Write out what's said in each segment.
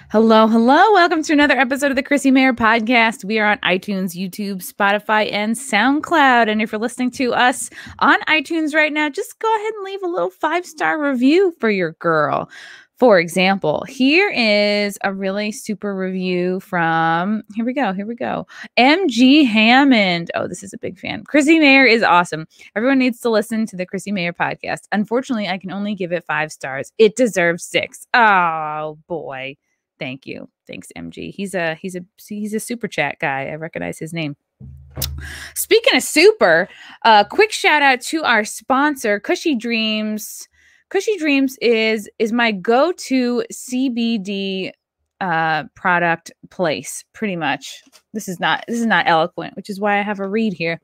Hello, hello. Welcome to another episode of the Chrissie Mayr podcast. We are on iTunes, YouTube, Spotify, and SoundCloud. And if you're listening to us on iTunes right now, just go ahead and leave a little 5-star review for your girl. For example, here is a really super review from, here we go. MG Hammond. Oh, this is a big fan. Chrissie Mayr is awesome. Everyone needs to listen to the Chrissie Mayr podcast. Unfortunately, I can only give it 5 stars. It deserves 6. Oh, boy. Thank you. Thanks, MG. He's a super chat guy. I recognize his name. Speaking of super, quick shout out to our sponsor, Cushy Dreams. Cushy Dreams is my go-to CBD product place, pretty much. This is not eloquent, which is why I have a read here.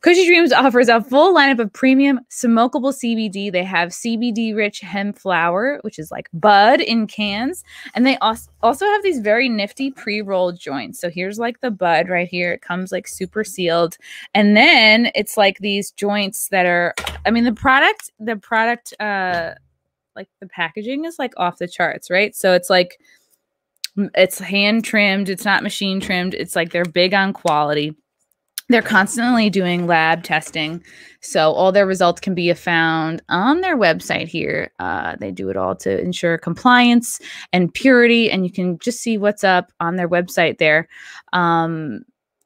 Cushy Dreams offers a full lineup of premium smokable CBD. They have CBD-rich hemp flower, which is like bud in cans. And they also have these very nifty pre-rolled joints. So here's like the bud right here. It comes like super sealed. And then it's like these joints that are, I mean, the product, like the packaging is like off the charts, right? So it's like, it's hand trimmed. It's not machine trimmed. It's like they're big on quality. They're constantly doing lab testing, so all their results can be found on their website here. They do it all to ensure compliance and purity, and you can just see what's up on their website there.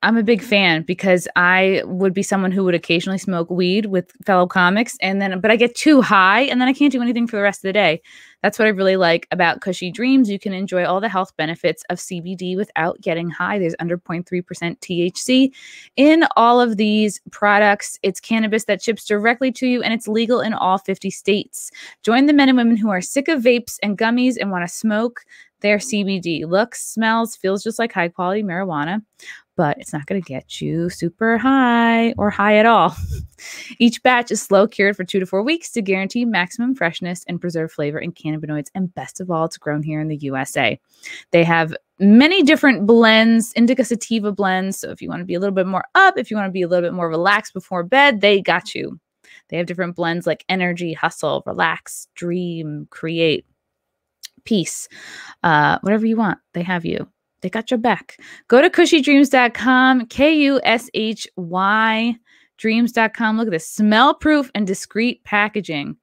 I'm a big fan because I would be someone who would occasionally smoke weed with fellow comics, but I get too high and then I can't do anything for the rest of the day. That's what I really like about Cushy Dreams. You can enjoy all the health benefits of CBD without getting high. There's under 0.3% THC in all of these products. It's cannabis that ships directly to you, and it's legal in all 50 states. Join the men and women who are sick of vapes and gummies and want to smoke their CBD. Looks, smells, feels just like high quality marijuana, but it's not going to get you super high or high at all. Each batch is slow cured for 2 to 4 weeks to guarantee maximum freshness and preserve flavor and cannabinoids. And best of all, it's grown here in the USA. They have many different blends, indica sativa blends. So if you want to be a little bit more up, if you want to be a little bit more relaxed before bed, they got you. They have different blends like energy, hustle, relax, dream, create, peace, whatever you want. They have you. They got your back. Go to cushydreams.com, KUSHY dreams.com. Look at this. Smell-proof and discreet packaging. I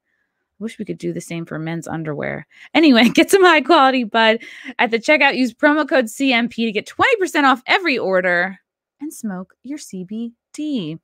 wish we could do the same for men's underwear. Anyway, get some high-quality bud. At the checkout, use promo code CMP to get 20% off every order and smoke your CBD.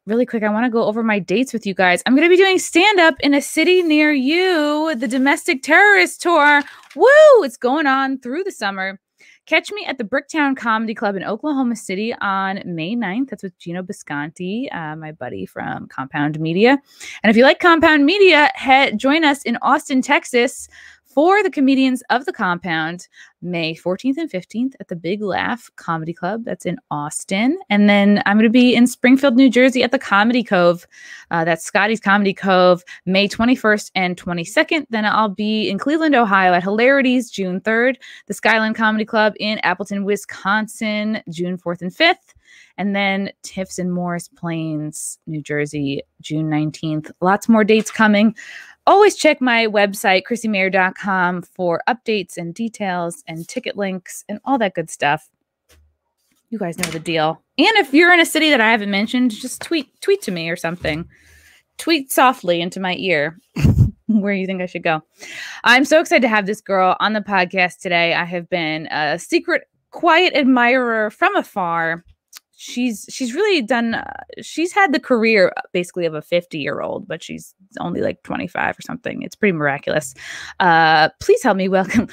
Really quick, I want to go over my dates with you guys. I'm going to be doing stand-up in a city near you, the Domestic Terrorist Tour. Woo! It's going on through the summer. Catch me at the Bricktown Comedy Club in Oklahoma City on May 9th. That's with Gino Bisconti, my buddy from Compound Media. And if you like Compound Media, join us in Austin, Texas for the Comedians of the Compound, May 14th and 15th at the Big Laugh Comedy Club. That's in Austin. And then I'm going to be in Springfield, New Jersey at the Comedy Cove. That's Scotty's Comedy Cove, May 21st and 22nd. Then I'll be in Cleveland, Ohio at Hilarities, June 3rd. The Skyline Comedy Club in Appleton, Wisconsin, June 4th and 5th. And then Tiff's in Morris Plains, New Jersey, June 19th. Lots more dates coming. Always check my website, chrissiemayr.com, for updates and details and ticket links and all that good stuff. You guys know the deal. And if you're in a city that I haven't mentioned, just tweet to me or something. Tweet softly into my ear where you think I should go. I'm so excited to have this girl on the podcast today. I have been a secret, quiet admirer from afar. She's really done, she's had the career basically of a 50-year-old, but she's only like 25 or something. It's pretty miraculous. Please help me welcome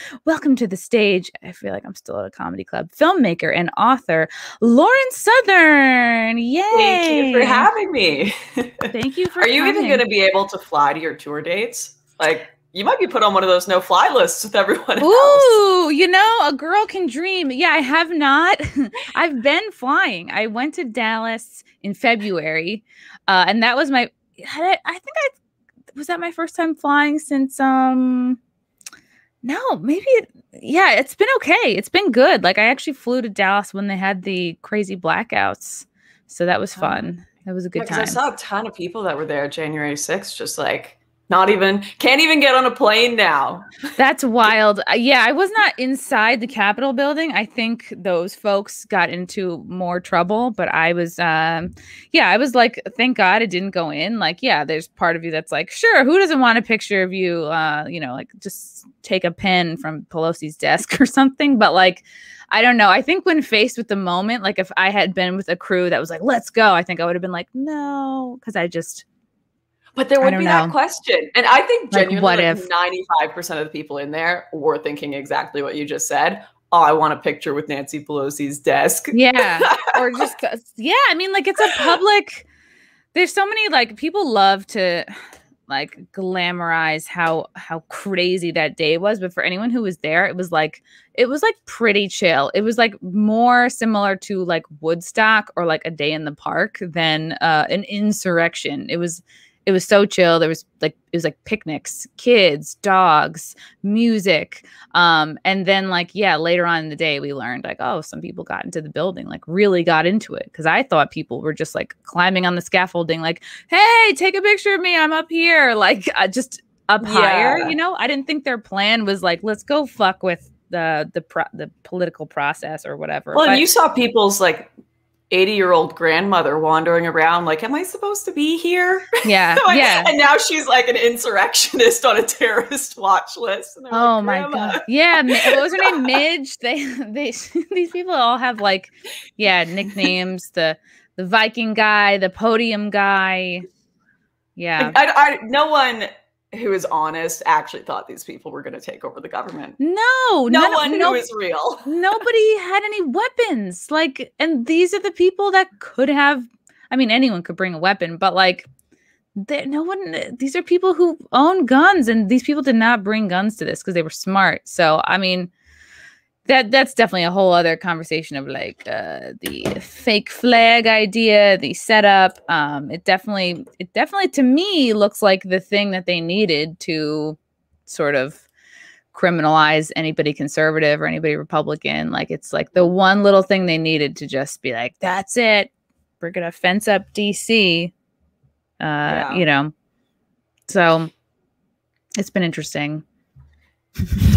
to the stage. I feel like I'm still at a comedy club. Filmmaker and author, Lauren Southern. Yay. Thank you for having me. Thank you for Are you even going to be able to fly to your tour dates? Like, you might be put on one of those no-fly lists with everyone else. Ooh, you know, a girl can dream. Yeah, I have not. I've been flying. I went to Dallas in February, and that was was that my first time flying since, no, maybe, yeah, it's been okay. It's been good. Like, I actually flew to Dallas when they had the crazy blackouts, so that was fun. That was a good time. I saw a ton of people that were there January 6th, just like Can't even get on a plane now. That's wild. Yeah, I was not inside the Capitol building. I think those folks got into more trouble, but I was, I was like, thank God it didn't go in. Like, yeah, there's part of you that's like, sure, who doesn't want a picture of you, like just take a pen from Pelosi's desk or something. But like, I don't know. I think when faced with the moment, like if I had been with a crew that was like, let's go, I think I would have been like, no, because But there would be that question. And I think genuinely what if 95% of the people in there were thinking exactly what you just said. Oh, I want a picture with Nancy Pelosi's desk. Yeah. Or just, I mean, like it's a public, there's so many, like people love to like glamorize how crazy that day was. But for anyone who was there, it was like pretty chill. It was like more similar to like Woodstock or like a day in the park than an insurrection. It was so chill. It was like picnics, kids, dogs, music. And then like, later on in the day, we learned like, oh, some people got into the building, like really got into it. Cause I thought people were just like climbing on the scaffolding, like, hey, take a picture of me. I'm up here. Like just up higher, I didn't think their plan was like, let's go fuck with the political process or whatever. Well, and you saw people's like 80-year-old grandmother wandering around like, am I supposed to be here? Yeah. Yeah. And now she's like an insurrectionist on a terrorist watch list. Oh like, my God. Yeah. What was her name? Midge. They these people all have like, nicknames, the Viking guy, the podium guy. Yeah. No one who is honest actually thought these people were going to take over the government. No one who is real. Nobody had any weapons. Like, and these are the people that could have, I mean, anyone could bring a weapon, but like, these are people who own guns, and these people did not bring guns to this because they were smart. So, I mean, that's definitely a whole other conversation of like the fake flag idea, the setup. It definitely to me looks like the thing that they needed to sort of criminalize anybody conservative or anybody Republican. Like it's like the one little thing they needed to just be like, that's it. We're gonna fence up DC. So it's been interesting.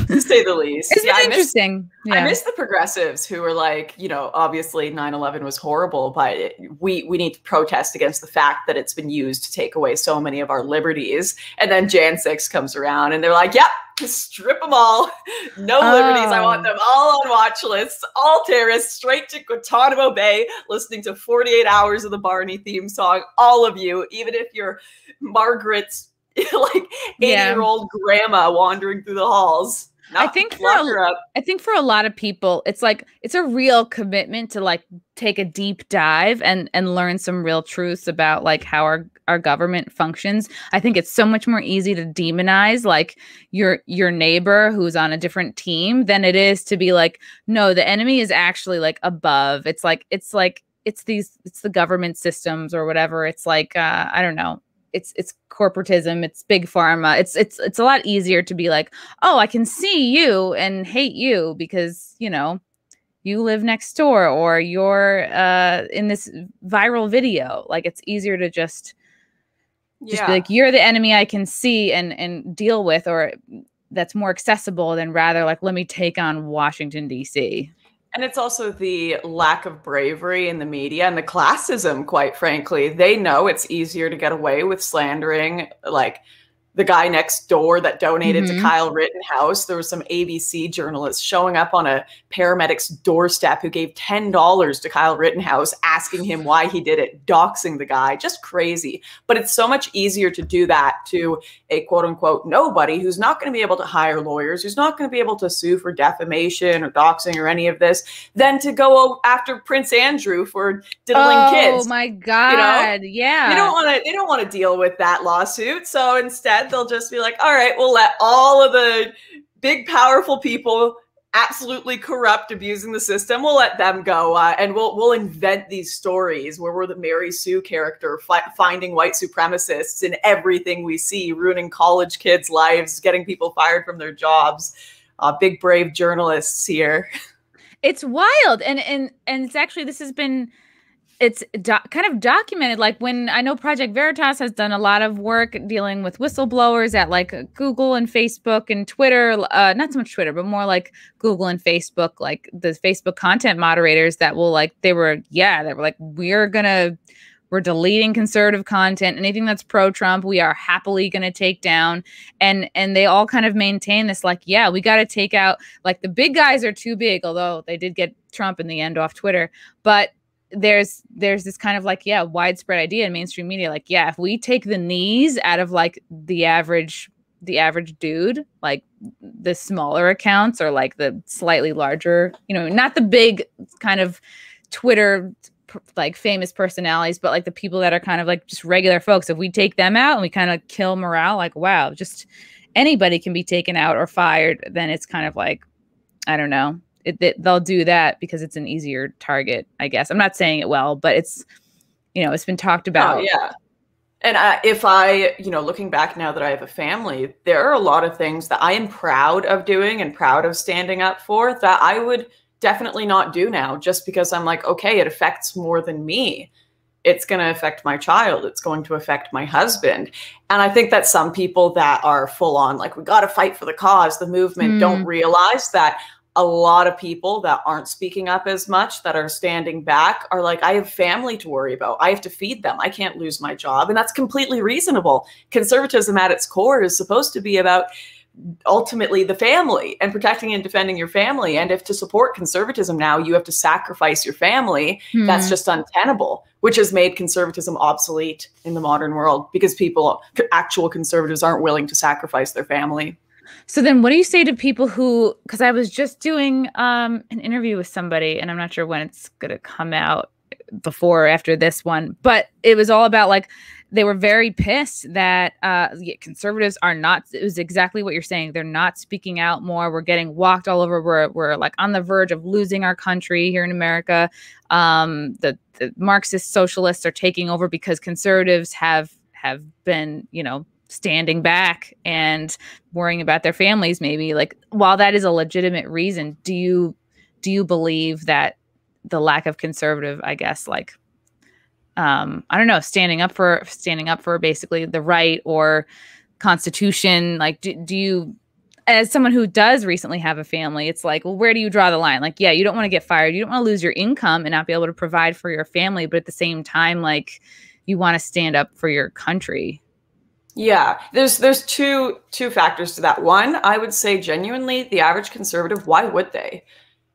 To say the least. It's interesting. I miss the progressives who were like, obviously 9/11 was horrible, but we need to protest against the fact that it's been used to take away so many of our liberties. And then Jan 6 comes around and they're like, yep, strip them all. No liberties. I want them all on watch lists, all terrorists, straight to Guantanamo Bay, listening to 48 hours of the Barney theme song. All of you, even if you're Margaret's like 80-year-old grandma wandering through the halls. I think for a lot of people, it's like it's a real commitment to like take a deep dive and learn some real truths about like how our government functions. I think it's so much more easy to demonize like your neighbor who's on a different team than it is to be like, no, the enemy is actually like above. It's the government systems or whatever. It's like I don't know. It's corporatism, it's big pharma. It's a lot easier to be like, oh, I can see you and hate you because, you live next door or you're in this viral video. Like it's easier to just be like, you're the enemy I can see and deal with, or that's more accessible than rather like, let me take on Washington, D.C. And it's also the lack of bravery in the media and the classism, quite frankly. They know it's easier to get away with slandering, like the guy next door that donated to Kyle Rittenhouse. There was some ABC journalist showing up on a paramedic's doorstep who gave $10 to Kyle Rittenhouse, asking him why he did it, doxing the guy. Just crazy. But it's so much easier to do that to a quote unquote nobody who's not going to be able to hire lawyers, who's not going to be able to sue for defamation or doxing or any of this, than to go after Prince Andrew for diddling kids. Oh my God. Yeah. They don't want to deal with that lawsuit. So instead they'll just be like, all right, we'll let all of the big, powerful people absolutely corrupt, abusing the system. We'll let them go. And we'll invent these stories where we're the Mary Sue character finding white supremacists in everything we see, ruining college kids' lives, getting people fired from their jobs. Big, brave journalists here. It's wild. And it's actually, this has been kind of documented. Like when I know Project Veritas has done a lot of work dealing with whistleblowers at like Google and Facebook and Twitter, not so much Twitter, but more like Google and Facebook, like the Facebook content moderators that will like, they were like, we're deleting conservative content. Anything that's pro-Trump, we are happily going to take down. And they all kind of maintain this, like, yeah, we got to take out, like, the big guys are too big, although they did get Trump in the end off Twitter. But there's this kind of like, yeah, widespread idea in mainstream media, like, yeah, if we take the knees out of like the average dude, like the smaller accounts or like the slightly larger, you know, not the big kind of Twitter like famous personalities, but like the people that are kind of like just regular folks, if we take them out and we kind of kill morale, like, wow, just anybody can be taken out or fired, then it's kind of like, I don't know, they'll do that because it's an easier target, I guess. I'm not saying it well, but it's, you know, it's been talked about. Oh, yeah. And if I, you know, looking back now that I have a family, there are a lot of things that I am proud of doing and proud of standing up for that I would definitely not do now, just because I'm like, okay, it affects more than me. It's going to affect my child. It's going to affect my husband. And I think that some people that are full on, like, we got to fight for the cause, the movement, don't realize that a lot of people that aren't speaking up as much, that are standing back, are like, I have family to worry about. I have to feed them. I can't lose my job. And that's completely reasonable. Conservatism at its core is supposed to be about ultimately the family and protecting and defending your family. And if to support conservatism now, you have to sacrifice your family, that's just untenable, which has made conservatism obsolete in the modern world because actual conservatives aren't willing to sacrifice their family. So then what do you say to people who, because I was just doing an interview with somebody, and I'm not sure when it's going to come out, before or after this one, but it was all about like, they were very pissed that conservatives are not, it was exactly what you're saying. They're not speaking out more. We're getting walked all over. We're like on the verge of losing our country here in America. The Marxist socialists are taking over because conservatives have been, you know, standing back and worrying about their families. Maybe, like, while that is a legitimate reason, do you believe that the lack of conservative, I guess, like, I don't know, standing up for basically the right or Constitution, like, do you, as someone who does recently have a family, it's like, well, where do you draw the line? Like, yeah, you don't want to get fired, you don't want to lose your income and not be able to provide for your family, but at the same time, like, you want to stand up for your country. Yeah, there's two factors to that. One, I would say genuinely, the average conservative, why would they?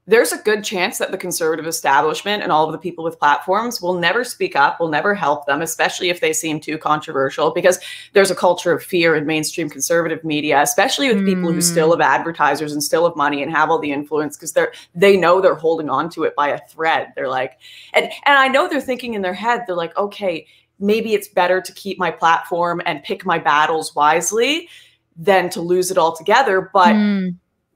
There's a good chance that the conservative establishment and all of the people with platforms will never speak up, will never help them, especially if they seem too controversial, because there's a culture of fear in mainstream conservative media, especially with people who still have advertisers and still have money and have all the influence, because they know they're holding on to it by a thread. They're like, and I know they're thinking in their head, they're like, okay, maybe it's better to keep my platform and pick my battles wisely than to lose it altogether. But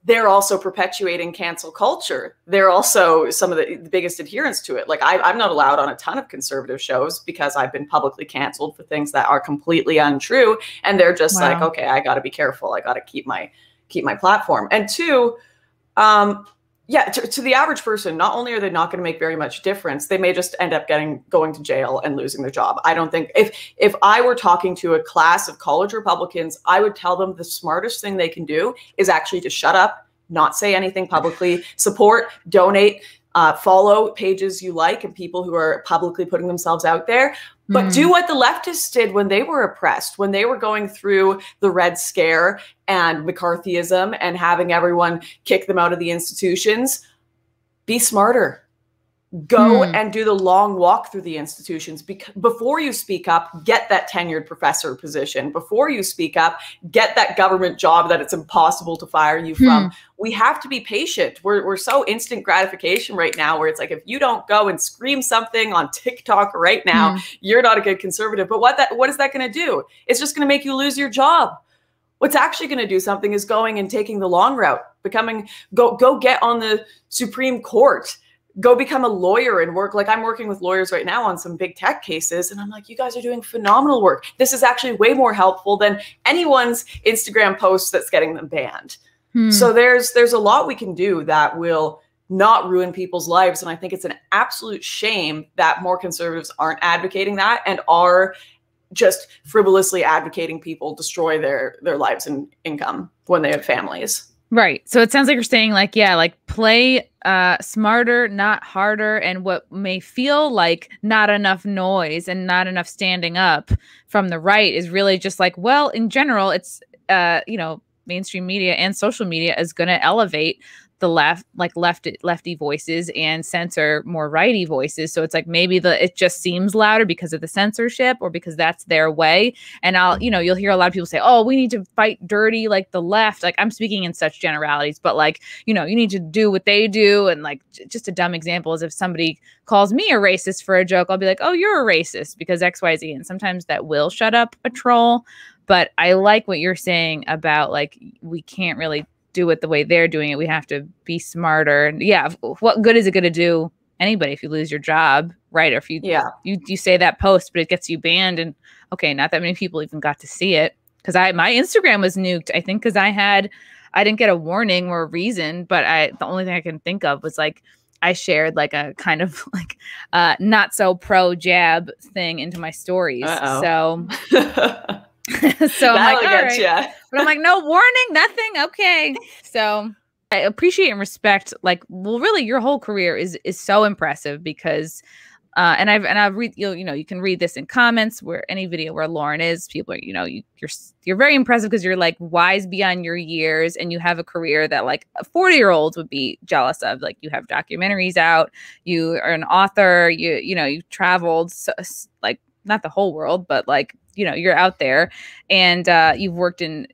they're also perpetuating cancel culture. They're also some of the biggest adherents to it. Like, I'm not allowed on a ton of conservative shows because I've been publicly canceled for things that are completely untrue. And they're just like, okay, I got to be careful. I got to keep my platform. And two, yeah, to the average person, not only are they not going to make very much difference, they may just end up going to jail and losing their job. I don't think, if I were talking to a class of college Republicans, I would tell them the smartest thing they can do is actually to shut up, not say anything publicly, support, donate, follow pages you like and people who are publicly putting themselves out there. But do what the leftists did when they were oppressed, when they were going through the Red Scare and McCarthyism and having everyone kick them out of the institutions. Be smarter. Go and do the long walk through the institutions. Before you speak up, get that tenured professor position. Before you speak up, get that government job that it's impossible to fire you from. We have to be patient. We're so instant gratification right now, where it's like, if you don't go and scream something on TikTok right now, you're not a good conservative. But what is that going to do? It's just going to make you lose your job. What's actually going to do something is going and taking the long route, go get on the Supreme Court. Go become a lawyer and work. Like, I'm working with lawyers right now on some big tech cases. And I'm like, you guys are doing phenomenal work. This is actually way more helpful than anyone's Instagram post that's getting them banned. So there's a lot we can do that will not ruin people's lives. And I think it's an absolute shame that more conservatives aren't advocating that and are just frivolously advocating people destroy their lives and income when they have families. Right. So it sounds like you're saying like, yeah, like play smarter, not harder. And what may feel like not enough noise and not enough standing up from the right is really just like, well, in general, it's, you know, mainstream media and social media is going to elevate the left, like lefty voices and censor more righty voices. So it's like maybe it just seems louder because of the censorship or because that's their way. And you'll hear a lot of people say, oh, we need to fight dirty like the left. Like I'm speaking in such generalities, but like, you know, you need to do what they do. And like just a dumb example is if somebody calls me a racist for a joke, I'll be like, oh, you're a racist because XYZ. And sometimes that will shut up a troll. But I like what you're saying about like, we can't really do it the way they're doing it. We have to be smarter. And yeah, what good is it going to do anybody if you lose your job, right? Or if you say that post, but it gets you banned, and okay, not that many people even got to see it because my Instagram was nuked. I think because I didn't get a warning or a reason, but the only thing I can think of was like I shared like a kind of like not so pro jab thing into my stories. So. So I'm like, all right. But I'm like, no warning, nothing. Okay. So I appreciate and respect, like, well, really your whole career is so impressive because, and I've read, you can read this in comments where any video where Lauren is, people are, you're very impressive because you're like wise beyond your years and you have a career that like a 40-year-old would be jealous of. Like you have documentaries out, you are an author, you've traveled, so, like not the whole world, but like, you're out there and you've worked in,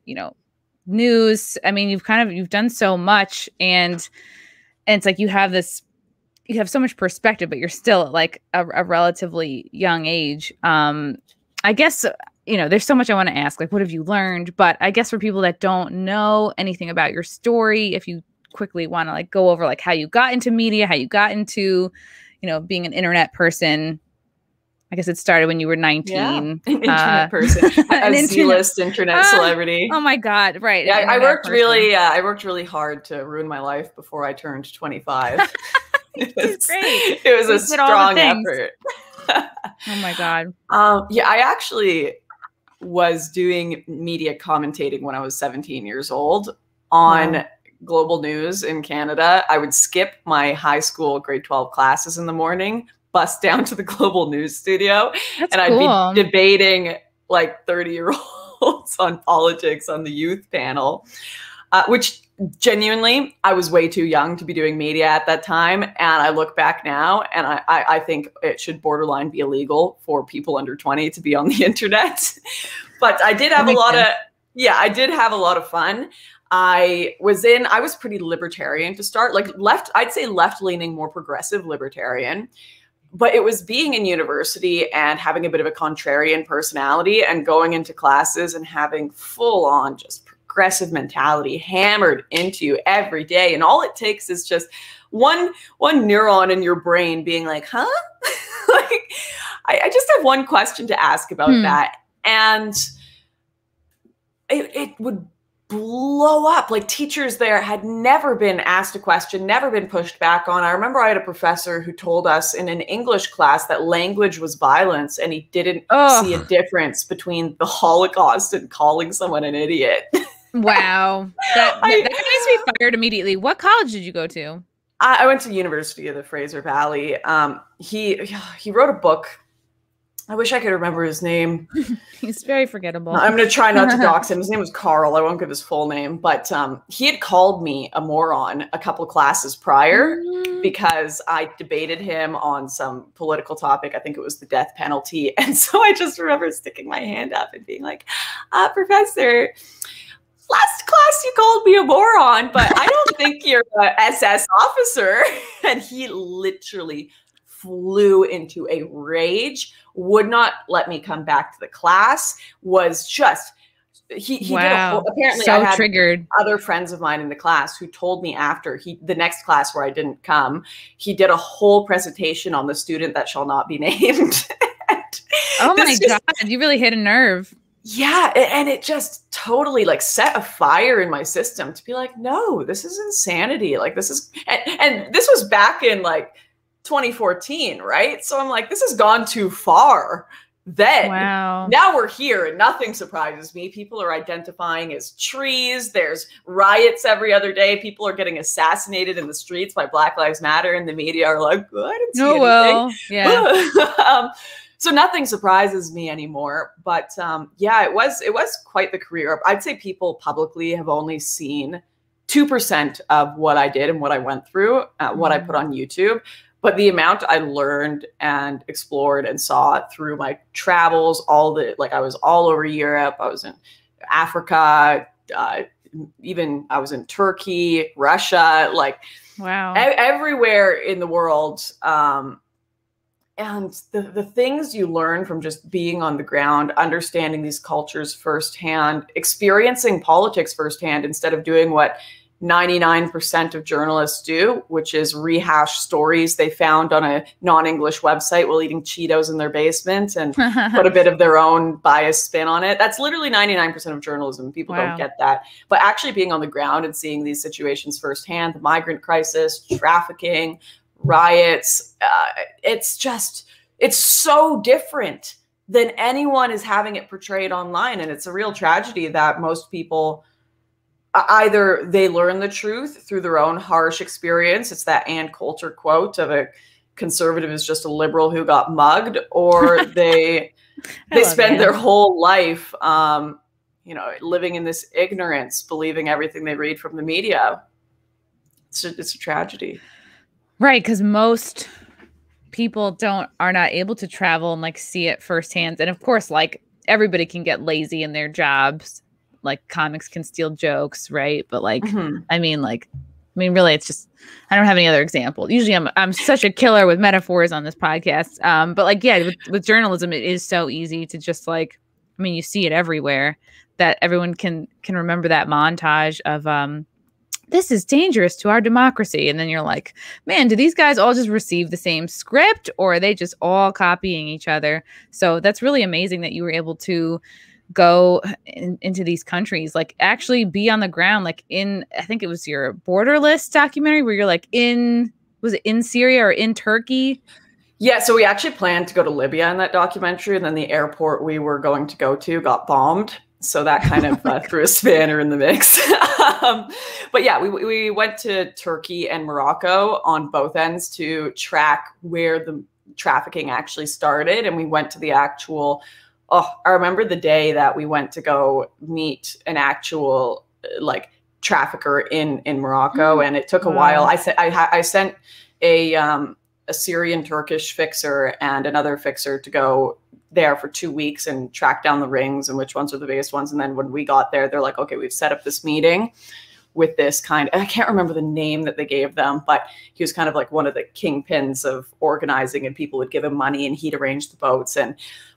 news. I mean, you've done so much and it's like you have so much perspective, but you're still at like a relatively young age. I guess, there's so much I want to ask, like, what have you learned? But I guess for people that don't know anything about your story, if you quickly want to like go over like how you got into media, how you got into, being an internet person. I guess it started when you were 19. Yeah, an internet person, a Z-list internet celebrity. Oh my God! Right. Yeah, I worked really hard to ruin my life before I turned 25. It was great. It was a strong effort. Oh my God. Yeah, I actually was doing media commentating when I was 17 years old on global news in Canada. I would skip my high school grade 12 classes in the morning, bus down to the global news studio. That's and cool. I'd be debating like 30-year-olds on politics on the youth panel, which genuinely, I was way too young to be doing media at that time. And I look back now and I think it should borderline be illegal for people under 20 to be on the internet. But I did have a lot of fun. I was pretty libertarian to start, like I'd say left-leaning, more progressive libertarian. But it was being in university and having a bit of a contrarian personality and going into classes and having full on just progressive mentality hammered into you every day. And all it takes is just one neuron in your brain being like, huh? Like, I just have one question to ask about that. And it would blow up. Like teachers there had never been asked a question, never been pushed back on. I remember I had a professor who told us in an English class that language was violence and he didn't see a difference between the Holocaust and calling someone an idiot. Wow. That makes me fired immediately. What college did you go to? I went to the University of the Fraser Valley. He wrote a book. I wish I could remember his name. He's very forgettable. I'm going to try not to dox him. His name was Carl. I won't give his full name. But he had called me a moron a couple of classes prior because I debated him on some political topic. I think it was the death penalty. And so I just remember sticking my hand up and being like, Professor, last class you called me a moron, but I don't think you're an SS officer. And he literally flew into a rage, would not let me come back to the class, was just, he did apparently so I had triggered. Other friends of mine in the class who told me after the next class where I didn't come, he did a whole presentation on the student that shall not be named. Oh my God, you really hit a nerve. Yeah, and it just totally like set a fire in my system to be like, no, this is insanity. Like this is, and this was back in like 2014, right? So I'm like, this has gone too far. Then Wow. now we're here and nothing surprises me. People are identifying as trees. There's riots every other day. People are getting assassinated in the streets by Black Lives Matter, and the media are like, oh, I didn't see anything. Well, yeah. So nothing surprises me anymore. But yeah, it was quite the career. I'd say people publicly have only seen 2% of what I did and what I went through, what I put on YouTube. But the amount I learned and explored and saw through my travels, I was all over Europe. I was in Africa, even I was in Turkey, Russia, like wow, everywhere in the world. And the things you learn from just being on the ground, understanding these cultures firsthand, experiencing politics firsthand, instead of doing what 99% of journalists do, which is rehash stories they found on a non-English website while eating Cheetos in their basement and put a bit of their own biased spin on it. That's literally 99% of journalism. People don't get that. But actually being on the ground and seeing these situations firsthand, the migrant crisis, trafficking, riots, it's so different than anyone is having it portrayed online. And it's a real tragedy that most people, either they learn the truth through their own harsh experience. It's that Ann Coulter quote of a conservative is just a liberal who got mugged, or they spend their whole life, living in this ignorance, believing everything they read from the media. It's a tragedy. Right, because most people are not able to travel and like see it firsthand. And of course, like everybody can get lazy in their jobs. Like comics can steal jokes, right? But like, I mean, really, it's just, I don't have any other example. Usually I'm such a killer with metaphors on this podcast. But like, yeah, with journalism, it is so easy to just like, I mean, you see it everywhere, that everyone can remember that montage of, this is dangerous to our democracy. And then you're like, man, do these guys all just receive the same script, or are they just all copying each other? So that's really amazing that you were able to go into these countries, like actually be on the ground, like I think it was your Borderless documentary where you're like was it in Syria or in Turkey? Yeah, so we actually planned to go to Libya in that documentary, and then the airport we were going to go to got bombed. So that kind of threw a spanner in the mix. But yeah, we went to Turkey and Morocco on both ends to track where the trafficking actually started. And we went to the actual, I remember the day that we went to go meet an actual like trafficker in Morocco. And it took a while. I sent a Syrian Turkish fixer and another fixer to go there for 2 weeks and track down the rings and which ones are the biggest ones. And then when we got there, they're like, okay, we've set up this meeting with this I can't remember the name that they gave them, but he was kind of like one of the kingpins of organizing, and people would give him money and he'd arrange the boats. And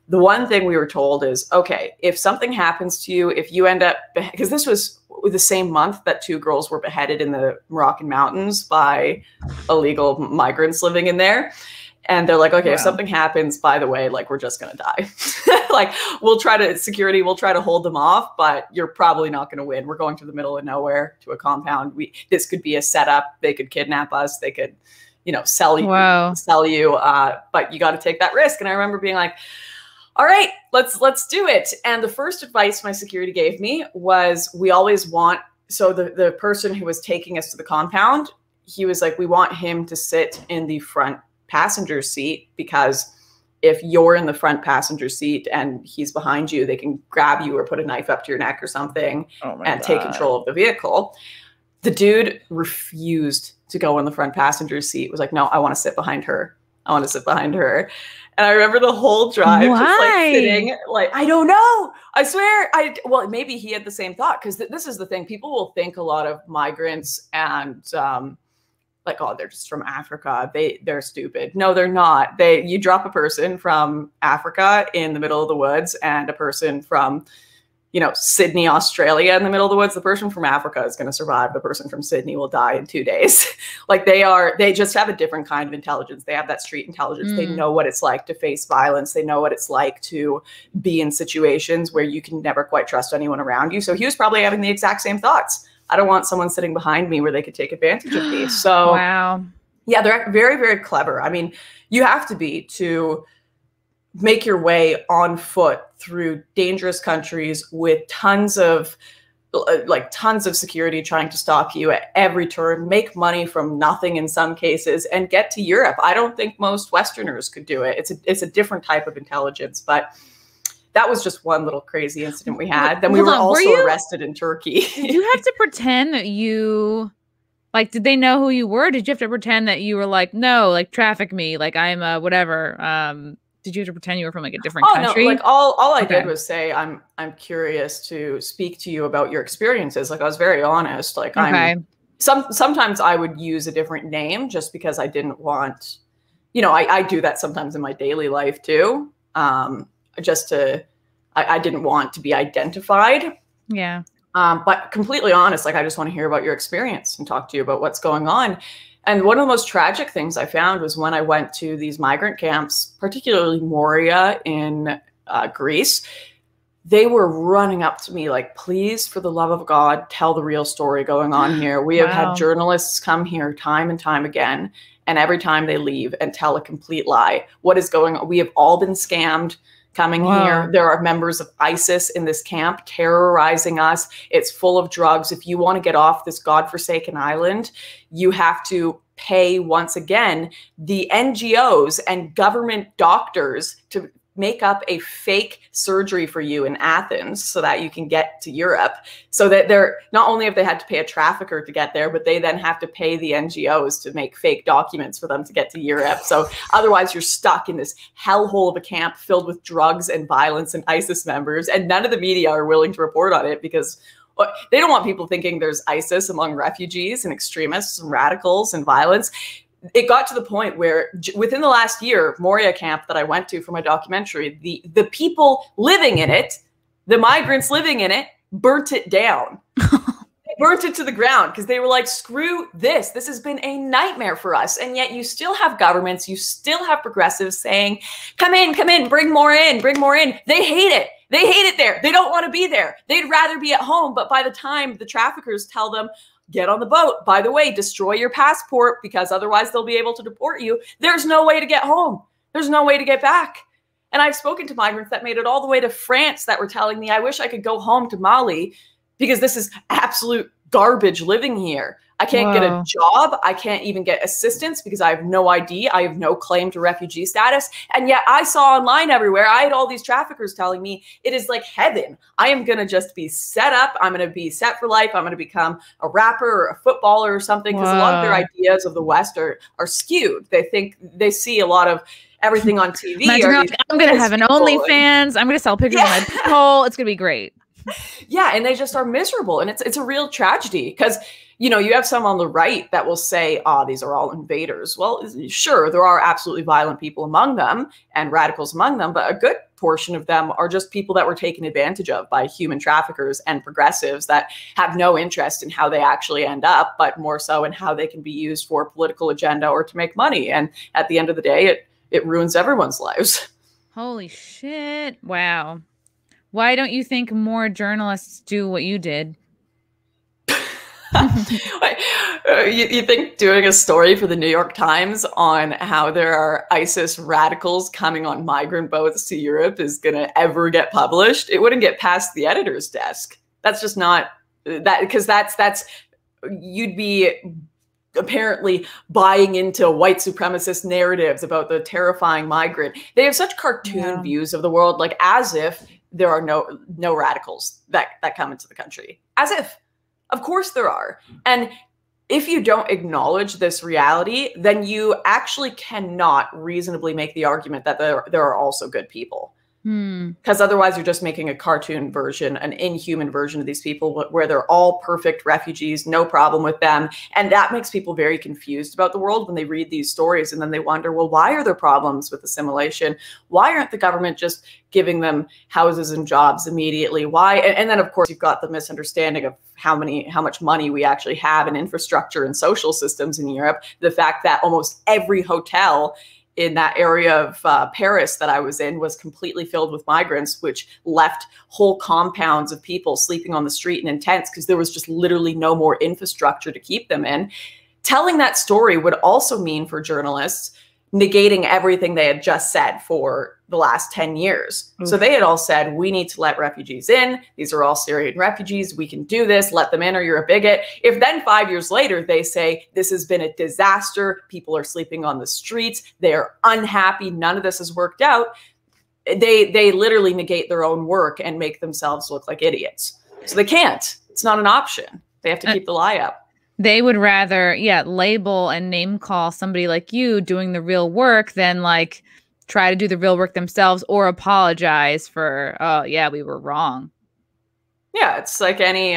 the one thing we were told is, okay, if something happens to you, if you end up, because this was the same month that 2 girls were beheaded in the Moroccan mountains by illegal migrants living in there. And they're like, okay, if something happens, by the way, like, we're just going to die. Like, security will try to hold them off, but you're probably not going to win. We're going to the middle of nowhere to a compound. This could be a setup. They could kidnap us. They could, sell you, but you got to take that risk. And I remember being like, all right, let's do it. And the first advice my security gave me was, we always want, so the person who was taking us to the compound, he was like, we want him to sit in the front passenger seat, because if you're in the front passenger seat and he's behind you, they can grab you or put a knife up to your neck or something and take control of the vehicle. The dude refused to go in the front passenger seat, was like, no, I want to sit behind her. I want to sit behind her. And I remember the whole drive just like sitting, like, I don't know. I swear. Well, maybe he had the same thought, because this is the thing. People will think a lot of migrants and like, oh, they're just from Africa. They're stupid. No, they're not. You drop a person from Africa in the middle of the woods and a person from, you know, Sydney, Australia in the middle of the woods. The person from Africa is going to survive. The person from Sydney will die in 2 days. Like they just have a different kind of intelligence. They have that street intelligence. They know what it's like to face violence. They know what it's like to be in situations where you can never quite trust anyone around you. So he was probably having the exact same thoughts. I don't want someone sitting behind me where they could take advantage of me. So wow. Yeah, they're very, very clever. I mean, you have to be to make your way on foot through dangerous countries with tons of security trying to stop you at every turn, make money from nothing in some cases, and get to Europe. I don't think most Westerners could do it. It's a different type of intelligence, but that was just one little crazy incident we had. Then we were also arrested in Turkey. Did you have to pretend that you, like, did they know who you were? Did you have to pretend that you were like, no, like traffic me, like I'm whatever? Did you have to pretend you were from like a different country? No, like all I did was say, I'm curious to speak to you about your experiences. Like I was very honest. Like sometimes I would use a different name just because I didn't want, you know, I do that sometimes in my daily life too. I didn't want to be identified. Yeah. But completely honest, like I just want to hear about your experience and talk to you about what's going on. And one of the most tragic things I found was when I went to these migrant camps, particularly Moria in Greece, they were running up to me like, please, for the love of God, tell the real story going on here. We have had journalists come here time and time again, and every time they leave and tell a complete lie. What is going on? We have all been scammed. Coming here. There are members of ISIS in this camp terrorizing us. It's full of drugs. If you want to get off this godforsaken island, you have to pay once again the NGOs and government doctors to make up a fake surgery for you in Athens so that you can get to Europe. So that they're not only have they had to pay a trafficker to get there, but they then have to pay the NGOs to make fake documents for them to get to Europe. So otherwise you're stuck in this hellhole of a camp filled with drugs and violence and ISIS members. And none of the media are willing to report on it because they don't want people thinking there's ISIS among refugees and extremists and radicals and violence. It got to the point where within the last year, Moria camp that I went to for my documentary, the people living in it, the migrants living in it, burnt it down. They burnt it to the ground because they were like, screw this. This has been a nightmare for us. And yet you still have governments, you still have progressives saying, come in, bring more in, bring more in. They hate it. They hate it there. They don't want to be there. They'd rather be at home. But by the time the traffickers tell them, get on the boat. By the way, destroy your passport because otherwise they'll be able to deport you. There's no way to get home. There's no way to get back. And I've spoken to migrants that made it all the way to France that were telling me, I wish I could go home to Mali because this is absolute garbage living here. I can't get a job. I can't even get assistance because I have no ID. I have no claim to refugee status. And yet I saw online everywhere, I had all these traffickers telling me it is like heaven. I am going to just be set up. I'm going to be set for life. I'm going to become a rapper or a footballer or something because a lot of their ideas of the West are skewed. They think they see a lot of everything on TV. I'm going to have an OnlyFans. I'm going to sell pictures of my hole. It's going to be great. Yeah, and they just are miserable. And it's a real tragedy because, you know, you have some on the right that will say, these are all invaders. Well, sure, there are absolutely violent people among them and radicals among them, but a good portion of them are just people that were taken advantage of by human traffickers and progressives that have no interest in how they actually end up, but more so in how they can be used for a political agenda or to make money. And at the end of the day, it ruins everyone's lives. Holy shit. Wow. Why don't you think more journalists do what you did? You think doing a story for the New York Times on how there are ISIS radicals coming on migrant boats to Europe is going to ever get published? It wouldn't get past the editor's desk. That's just not that, because that's you'd be apparently buying into white supremacist narratives about the terrifying migrant. They have such cartoon views of the world, like as if there are no radicals that come into the country. As if. Of course there are. And if you don't acknowledge this reality, then you actually cannot reasonably make the argument that there are also good people. Because otherwise you're just making a cartoon version, an inhuman version of these people where they're all perfect refugees, no problem with them. And that makes people very confused about the world when they read these stories. And then they wonder, well, why are there problems with assimilation? Why aren't the government just giving them houses and jobs immediately? Why? And then, of course, you've got the misunderstanding of how much money we actually have in infrastructure and social systems in Europe. The fact that almost every hotel in that area of Paris that I was in was completely filled with migrants, which left whole compounds of people sleeping on the street in tents because there was just literally no more infrastructure to keep them in. Telling that story would also mean for journalists negating everything they had just said for the last 10 years. So they had all said, we need to let refugees in. These are all Syrian refugees. We can do this. Let them in or you're a bigot. If then 5 years later, they say, this has been a disaster. People are sleeping on the streets. They are unhappy. None of this has worked out. They literally negate their own work and make themselves look like idiots. So they can't. It's not an option. They have to keep the lie up. They would rather, label and name call somebody like you doing the real work than like try to do the real work themselves or apologize for, oh yeah, we were wrong. Yeah, it's like any,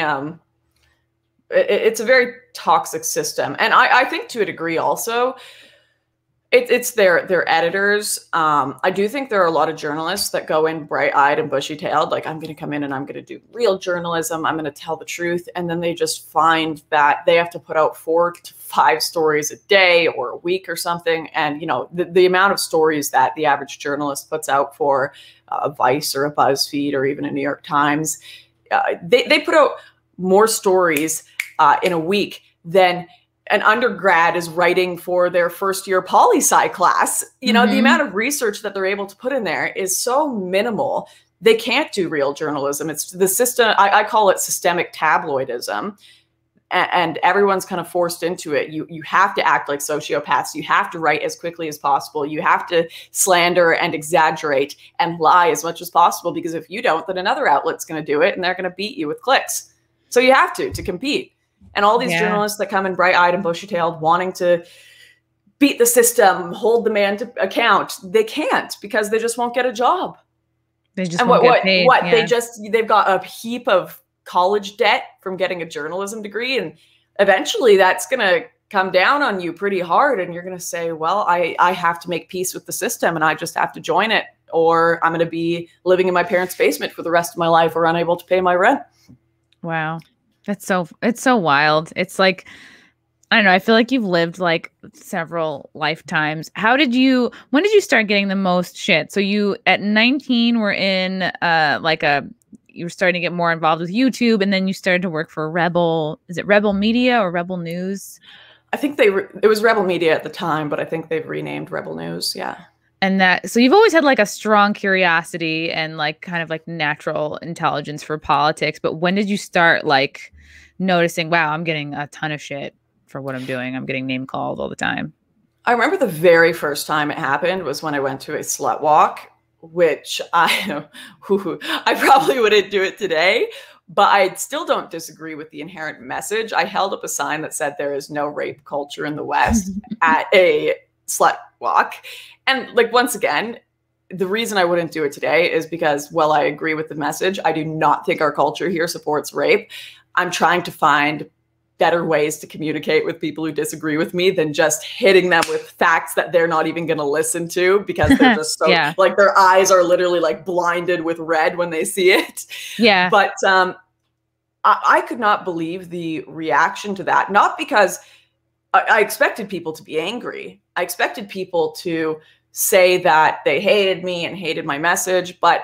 it's a very toxic system. And I think to a degree also, it's their editors. I do think there are a lot of journalists that go in bright-eyed and bushy-tailed, like I'm going to come in and I'm going to do real journalism. I'm going to tell the truth. And then they just find that they have to put out 4 to 5 stories a day or a week or something. And, you know, the amount of stories that the average journalist puts out for a Vice or a BuzzFeed or even a New York Times, they put out more stories in a week than an undergrad is writing for their first year poli-sci class. You know, the amount of research that they're able to put in there is so minimal. They can't do real journalism. It's the system. I call it systemic tabloidism. And everyone's kind of forced into it. You have to act like sociopaths. You have to write as quickly as possible. You have to slander and exaggerate and lie as much as possible, because if you don't, then another outlet's going to do it and they're going to beat you with clicks. So you have to compete. And all these journalists that come in bright-eyed and bushy-tailed wanting to beat the system, hold the man to account, they can't, because they just won't get a job. They just won't get paid. Yeah. They've got a heap of college debt from getting a journalism degree. And eventually that's going to come down on you pretty hard. And you're going to say, well, I have to make peace with the system and I just have to join it, or I'm going to be living in my parents' basement for the rest of my life or unable to pay my rent. Wow. It's so wild. It's like, I don't know. I feel like you've lived like several lifetimes. When did you start getting the most shit? So you at 19 were in you were starting to get more involved with YouTube, and then you started to work for Rebel. Is it Rebel Media or Rebel News? I think it was Rebel Media at the time, but I think they've renamed Rebel News. Yeah. And so you've always had like a strong curiosity and like kind of like natural intelligence for politics. But when did you start like noticing, wow, I'm getting a ton of shit for what I'm doing? I'm getting name called all the time. I remember the very first time it happened was when I went to a slut walk, which I probably wouldn't do it today, but I still don't disagree with the inherent message. I held up a sign that said there is no rape culture in the West at a slut walk. And like, once again, the reason I wouldn't do it today is because, while I agree with the message, I do not think our culture here supports rape. I'm trying to find better ways to communicate with people who disagree with me than just hitting them with facts that they're not even going to listen to, because they're just so like their eyes are literally like blinded with red when they see it. Yeah. But I could not believe the reaction to that. Not because I expected people to be angry. I expected people to say that they hated me and hated my message, but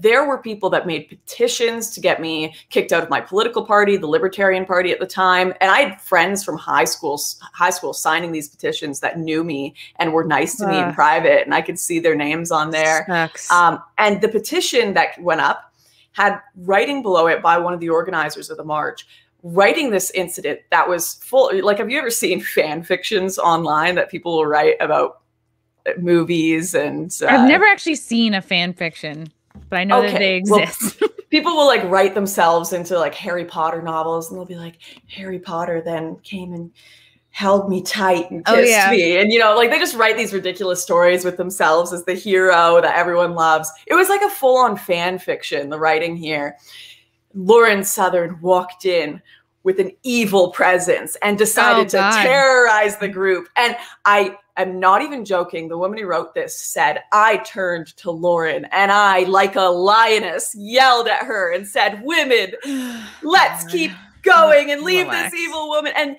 there were people that made petitions to get me kicked out of my political party, the Libertarian Party at the time. And I had friends from high school signing these petitions that knew me and were nice to me in private. And I could see their names on there. And the petition that went up had writing below it by one of the organizers of the march, writing this incident that was full. Like, have you ever seen fan fictions online that people will write about movies? And I've never actually seen a fan fiction, but I know that they exist. Well, people will like write themselves into like Harry Potter novels, and they'll be like, Harry Potter then came and held me tight and kissed me. And, you know, like they just write these ridiculous stories with themselves as the hero that everyone loves. It was like a full-on fan fiction, the writing here. Lauren Southern walked in with an evil presence and decided to terrorize the group. And I am not even joking. The woman who wrote this said, I turned to Lauren and I, like a lioness, yelled at her and said, women, let's keep going and leave this evil woman. And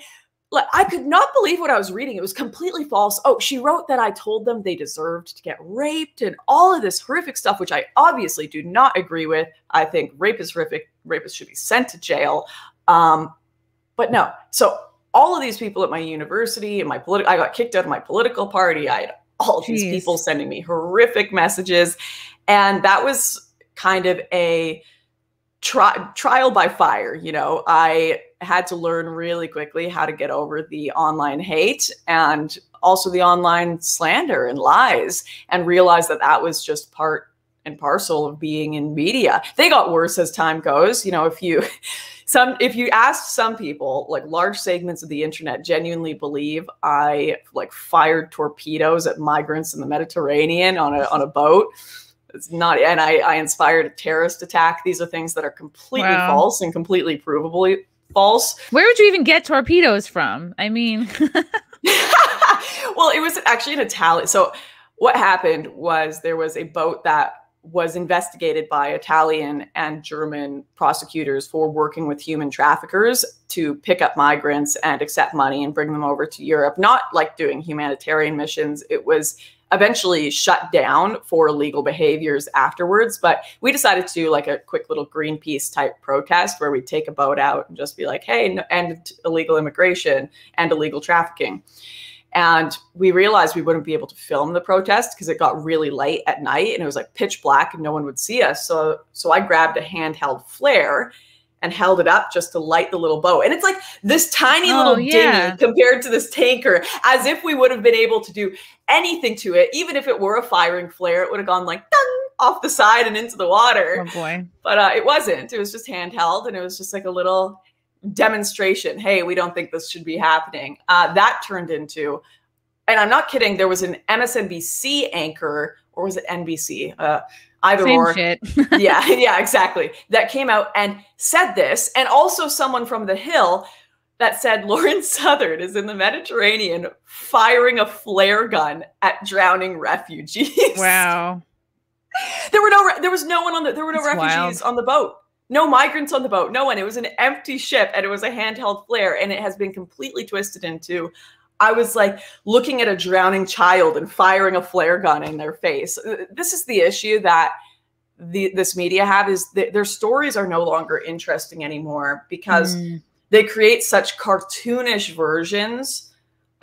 like, I could not believe what I was reading. It was completely false. Oh, she wrote that I told them they deserved to get raped and all of this horrific stuff, which I obviously do not agree with. I think rape is horrific. Rapists should be sent to jail. But no. So all of these people at my university and I got kicked out of my political party. I had all of these people sending me horrific messages. And that was kind of a trial by fire. You know, I had to learn really quickly how to get over the online hate and also the online slander and lies, and realize that that was just part and parcel of being in media. They got worse as time goes. You know, if you asked some people, like large segments of the internet genuinely believe I like fired torpedoes at migrants in the Mediterranean on a boat. It's not, and I inspired a terrorist attack. These are things that are completely false and completely provably false. Where would you even get torpedoes from? I mean, well, it was actually an Italian. So what happened was there was a boat that was investigated by Italian and German prosecutors for working with human traffickers to pick up migrants and accept money and bring them over to Europe. Not like doing humanitarian missions. It was eventually shut down for illegal behaviors afterwards. But we decided to do like a quick little Greenpeace type protest where we'd take a boat out and just be like, hey, end illegal immigration and illegal trafficking. And we realized we wouldn't be able to film the protest because it got really late at night and it was like pitch black and no one would see us. So I grabbed a handheld flare and held it up just to light the little boat. And it's like this tiny little dinghy compared to this tanker, as if we would have been able to do anything to it. Even if it were a firing flare, it would have gone like dong, off the side and into the water. Oh boy. But it wasn't. It was just handheld and it was just like a little demonstration. Hey, we don't think this should be happening. That turned into, and I'm not kidding, there was an MSNBC anchor, or was it NBC? Either Same or. shit. yeah, exactly. That came out and said this. And also someone from The Hill that said Lauren Southern is in the Mediterranean firing a flare gun at drowning refugees. Wow. There were no refugees on the boat. No migrants on the boat. No one. It was an empty ship and it was a handheld flare, and it has been completely twisted into, I was like looking at a drowning child and firing a flare gun in their face. This is the issue that this media have, is that their stories are no longer interesting anymore because they create such cartoonish versions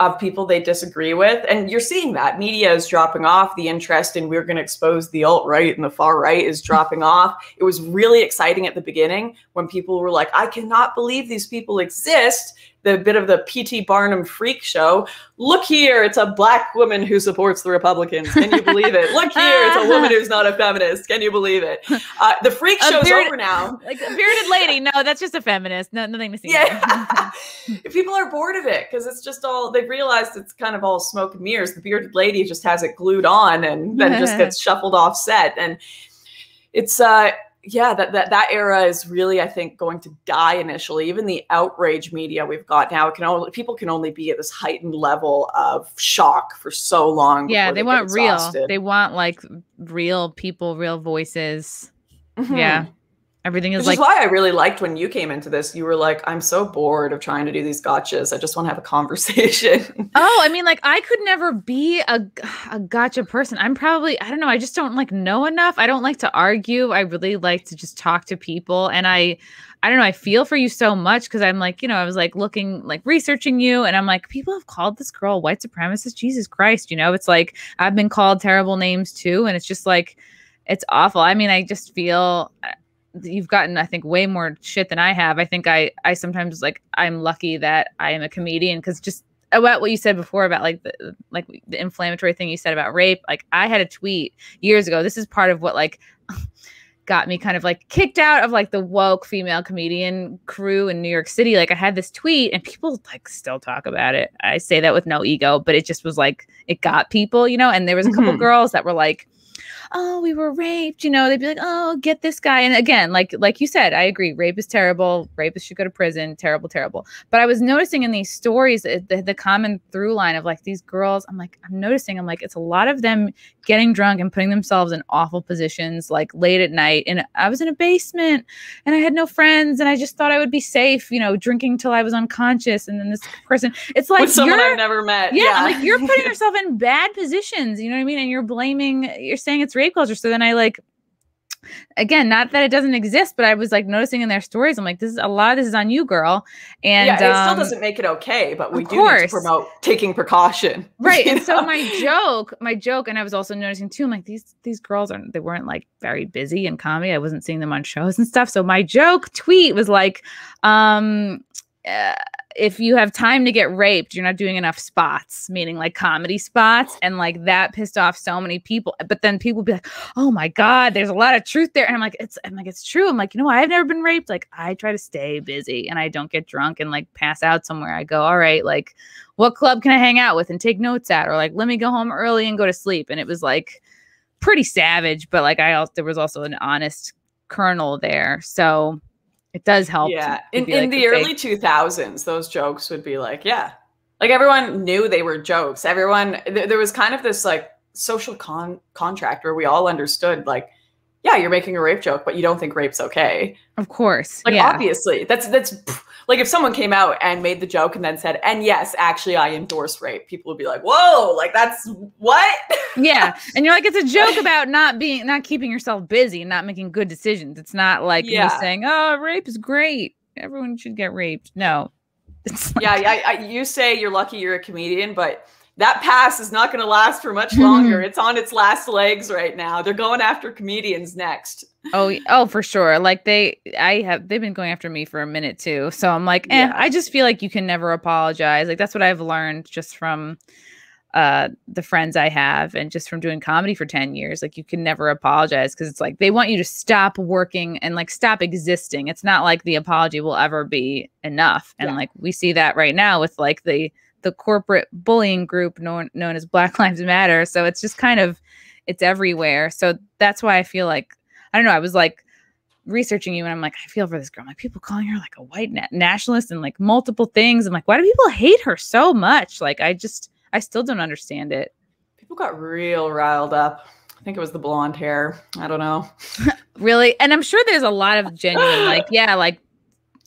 of people they disagree with. And you're seeing that media is dropping off. The interest in we're going to expose the alt-right and the far right is dropping off. It was really exciting at the beginning when people were like, I cannot believe these people exist. The bit of the P.T. Barnum freak show. Look here, it's a black woman who supports the Republicans. Can you believe it? Look here, it's a woman who's not a feminist. Can you believe it? The freak show's over now. Like a bearded lady. No, that's just a feminist. No, nothing to see. Yeah. People are bored of it because it's just all, they've realized it's kind of all smoke and mirrors. The bearded lady just has it glued on and then just gets shuffled off set. And it's, yeah, that era is really, I think, going to die initially. Even the outrage media we've got now, people can only be at this heightened level of shock for so long. Yeah, they want real. They want like real people, real voices. Yeah. Everything is Which is why I really liked when you came into this. You were like, I'm so bored of trying to do these gotchas. I just want to have a conversation. Oh, I mean, like I could never be a gotcha person. I'm probably, I don't know. I just don't like know enough. I don't like to argue. I really like to just talk to people. And I don't know. I feel for you so much because I'm like, you know, I was like looking, like researching you. And I'm like, people have called this girl a white supremacist. Jesus Christ. You know, it's like I've been called terrible names too. And it's just like, it's awful. I mean, I just feel... You've gotten, I think, way more shit than I have. I think I sometimes like I'm lucky that I am a comedian because just about what you said before about like the inflammatory thing you said about rape. Like I had a tweet years ago. This is part of what like got me kind of like kicked out of like the woke female comedian crew in New York City. Like I had this tweet and people like still talk about it. I say that with no ego, but it just was like, it got people, you know, and there was a couple girls that were like, oh, we were raped, you know, they'd be like, oh, get this guy. And again, like you said, I agree. Rape is terrible. Rapists should go to prison. Terrible, terrible. But I was noticing in these stories, the common through line of like these girls, I'm noticing, it's a lot of them getting drunk and putting themselves in awful positions, like late at night. And I was in a basement and I had no friends and I just thought I would be safe, you know, drinking till I was unconscious. And then this person, it's like with someone I've never met. Yeah. Like you're putting yourself in bad positions, you know what I mean? And you're saying it's rape culture. So then I like, again, not that it doesn't exist, but I was like noticing in their stories, I'm like, this is a lot of this is on you, girl. And yeah, it still doesn't make it okay, but we do need to promote taking precaution. Right. And so my joke, and I was also noticing too, I'm like, these girls they weren't like very busy in comedy. I wasn't seeing them on shows and stuff. So my joke tweet was like, if you have time to get raped, you're not doing enough spots, meaning like comedy spots. And like that pissed off so many people. But then people be like, oh my God, there's a lot of truth there. And I'm like, it's true. I'm like, you know, I've never been raped. Like I try to stay busy and I don't get drunk and like pass out somewhere. I go, all right, like what club can I hang out with and take notes at? Or like, let me go home early and go to sleep. And it was like pretty savage, but like there was also an honest kernel there. So it does help. Yeah. In the early 2000s, those jokes would be like, yeah, like everyone knew they were jokes. Everyone, there was kind of this like social contract where we all understood like, yeah, you're making a rape joke, but you don't think rape's okay. Of course. Like, obviously that's like if someone came out and made the joke and then said, and yes, actually I endorse rape, people would be like, whoa, like that's what? Yeah. And you're like, it's a joke about not keeping yourself busy and not making good decisions. It's not like me saying, oh, rape is great, everyone should get raped. No. It's like, you say you're lucky you're a comedian, but that pass is not going to last for much longer. It's on its last legs right now. They're going after comedians next. Oh, for sure. Like they've been going after me for a minute too. So I'm like, I just feel like you can never apologize. Like that's what I've learned just from the friends I have and just from doing comedy for 10 years. Like you can never apologize because it's like they want you to stop working and like stop existing. It's not like the apology will ever be enough. And like we see that right now with like the corporate bullying group known as Black Lives Matter. So it's just kind of, it's everywhere. So that's why I feel like, I don't know, I was like researching you and I'm like, I feel for this girl. I'm like, people calling her like a white nationalist and like multiple things. I'm like, why do people hate her so much? Like, I still don't understand it. People got real riled up. I think it was the blonde hair. I don't know. Really? And I'm sure there's a lot of genuine, like, like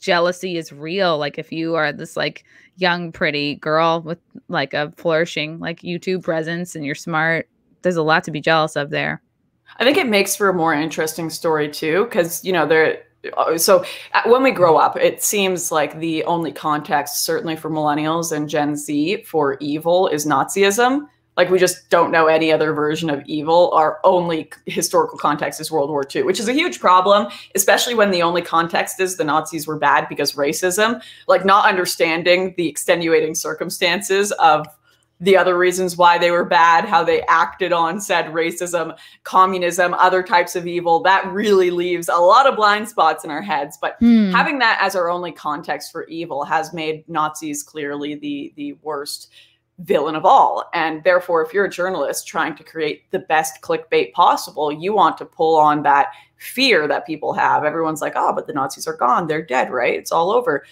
jealousy is real. Like if you are this like young, pretty girl with like a flourishing like YouTube presence and you're smart, there's a lot to be jealous of there. I think it makes for a more interesting story too, because you know so when we grow up, it seems like the only context, certainly for millennials and Gen Z, for evil is Nazism. Like we just don't know any other version of evil. Our only historical context is World War II, which is a huge problem, especially when the only context is the Nazis were bad because racism, like not understanding the extenuating circumstances of the other reasons why they were bad, how they acted on said racism, communism, other types of evil. That really leaves a lot of blind spots in our heads. But having that as our only context for evil has made Nazis clearly the worst villain of all. And therefore, if you're a journalist trying to create the best clickbait possible, you want to pull on that fear that people have. Everyone's like, oh, but the Nazis are gone. They're dead, right? It's all over.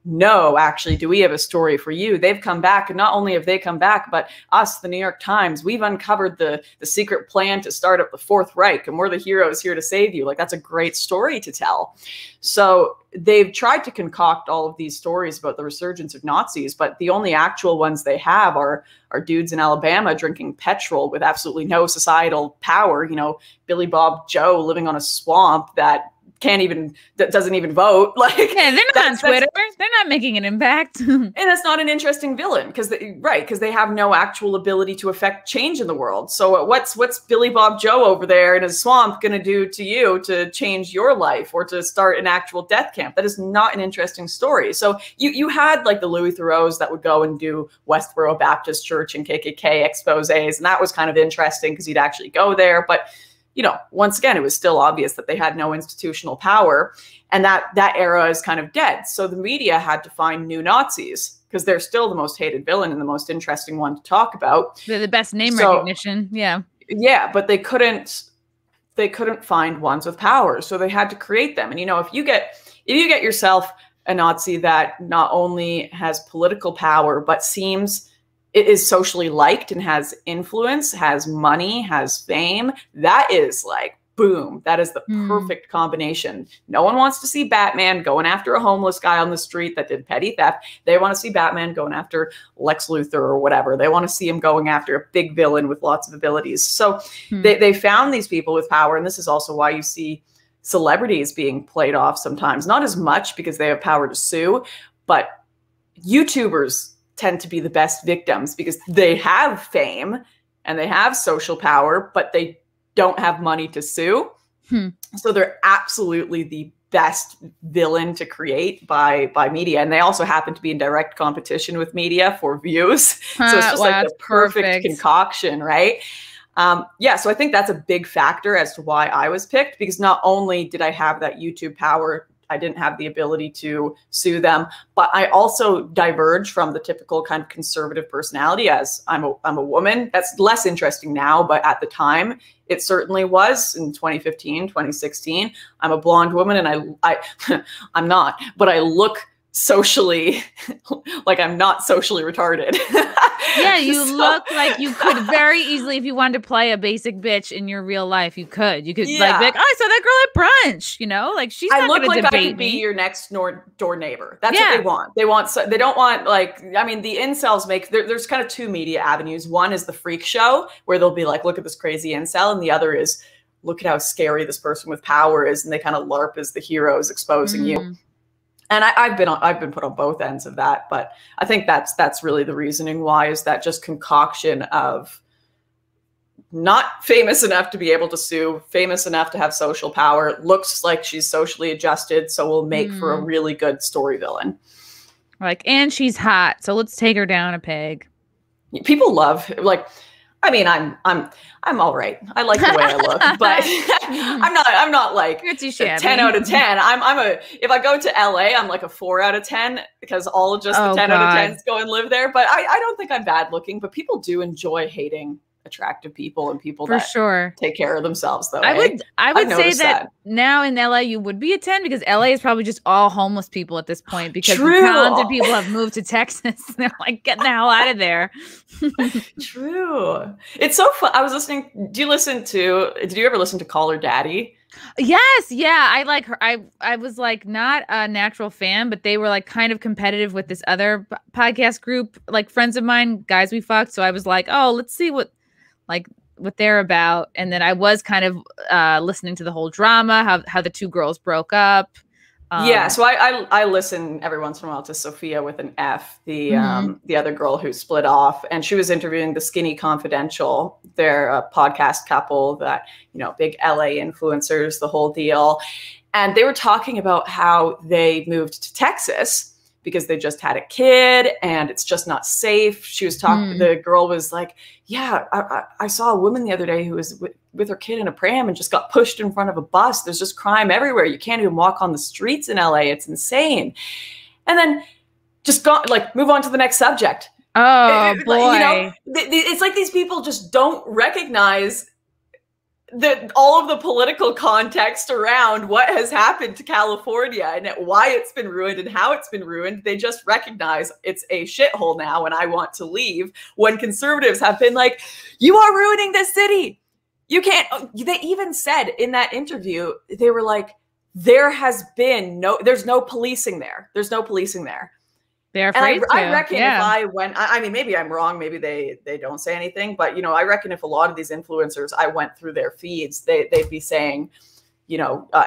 No, actually, do we have a story for you? They've come back. And not only have they come back, but us, the New York Times, we've uncovered the secret plan to start up the Fourth Reich. And we're the heroes here to save you. Like, that's a great story to tell. So they've tried to concoct all of these stories about the resurgence of Nazis, but the only actual ones they have are dudes in Alabama drinking petrol with absolutely no societal power. You know, Billy Bob Joe living on a swamp that doesn't even vote. Like, yeah, they're not on Twitter. They're not making an impact. And that's not an interesting villain because they have no actual ability to affect change in the world. So what's Billy Bob Joe over there in his swamp going to do to you to change your life or to start an actual death camp? That is not an interesting story. So you had like the Louis Theroux that would go and do Westboro Baptist Church and KKK exposés, and that was kind of interesting because he'd actually go there. But once again, it was still obvious that they had no institutional power, and that era is kind of dead. So the media had to find new Nazis because they're still the most hated villain and the most interesting one to talk about. They're the best name recognition. Yeah. Yeah, but they couldn't find ones with power, so they had to create them. And if you get yourself a Nazi that not only has political power but seems it is socially liked and has influence, has money, has fame, that is like, boom, that is the perfect combination. No one wants to see Batman going after a homeless guy on the street that did petty theft. They want to see Batman going after Lex Luthor or whatever. They want to see him going after a big villain with lots of abilities. So they found these people with power. And this is also why you see celebrities being played off sometimes. Not as much because they have power to sue, but YouTubers tend to be the best victims because they have fame and they have social power, but they don't have money to sue. So they're absolutely the best villain to create by media. And they also happen to be in direct competition with media for views. So it's just like the perfect concoction, right? Yeah, so I think that's a big factor as to why I was picked, because not only did I have that YouTube power, I didn't have the ability to sue them, but I also diverge from the typical kind of conservative personality, as I'm a woman. That's less interesting now, but at the time it certainly was in 2015, 2016. I'm a blonde woman and I'm not, but I look socially like I'm not socially retarded. Yeah, you look like you could very easily, if you wanted to play a basic bitch in your real life, you could like be like, oh, I saw that girl at brunch, like she's not gonna debate I could be your next door neighbor. That's what they want. They don't want the incels make, there's kind of two media avenues. One is the freak show where they'll be like, look at this crazy incel. And the other is, look at how scary this person with power is. And they kind of LARP as the heroes exposing you. And I've been put on both ends of that, but I think that's really the reasoning why, is that just concoction of not famous enough to be able to sue, famous enough to have social power, looks like she's socially adjusted, so will make for a really good story villain. And she's hot, so let's take her down a peg. People love I'm all right. I like the way I look, but I'm not like a 10 out of 10. If I go to LA, I'm like a 4 out of 10 because all just the 10 out of 10s go and live there. But I don't think I'm bad looking, but people do enjoy hating attractive people and people that take care of themselves, though. I would say that now in LA you would be a 10 because LA is probably just all homeless people at this point, because the talented people have moved to Texas. They're like, get the hell out of there. True. It's so fun. Did you ever listen to Call Her Daddy? Yes. Yeah. I like her. I was like not a natural fan, but they were like kind of competitive with this other podcast group, like friends of mine, guys we fucked. So I was like, oh, let's see what they're about. And then I was kind of listening to the whole drama, how the two girls broke up. So I listen every once in a while to Sophia with an F, the other girl who split off, and she was interviewing the Skinny Confidential. They're a podcast couple that, big LA influencers, the whole deal. And they were talking about how they moved to Texas because they just had a kid and it's just not safe. She was talking, the girl was like, yeah, I saw a woman the other day who was with her kid in a pram and just got pushed in front of a bus. There's just crime everywhere. You can't even walk on the streets in LA. It's insane. And then just move on to the next subject. Oh, boy. It's like these people just don't recognize all of the political context around what has happened to California and why it's been ruined and how it's been ruined. They just recognize it's a shithole now and I want to leave, when conservatives have been like, you are ruining this city. You can't. They even said in that interview, they were like, there's no policing there. There's no policing there. They're afraid to. I reckon if I went, maybe I'm wrong, maybe they don't say anything, but I reckon if a lot of these influencers, I went through their feeds, they'd be saying,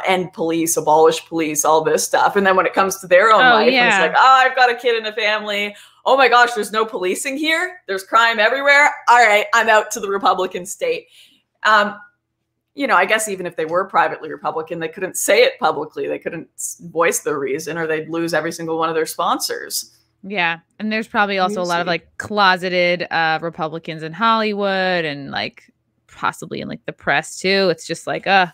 end police, abolish police, all this stuff. And then when it comes to their own life, it's like, oh, I've got a kid and a family. Oh my gosh, there's no policing here. There's crime everywhere. All right, I'm out to the Republican state. I guess even if they were privately Republican, they couldn't say it publicly. They couldn't voice the reason, or they'd lose every single one of their sponsors. Yeah. And there's probably also a lot of closeted Republicans in Hollywood and possibly in like the press too. It's just like, yeah,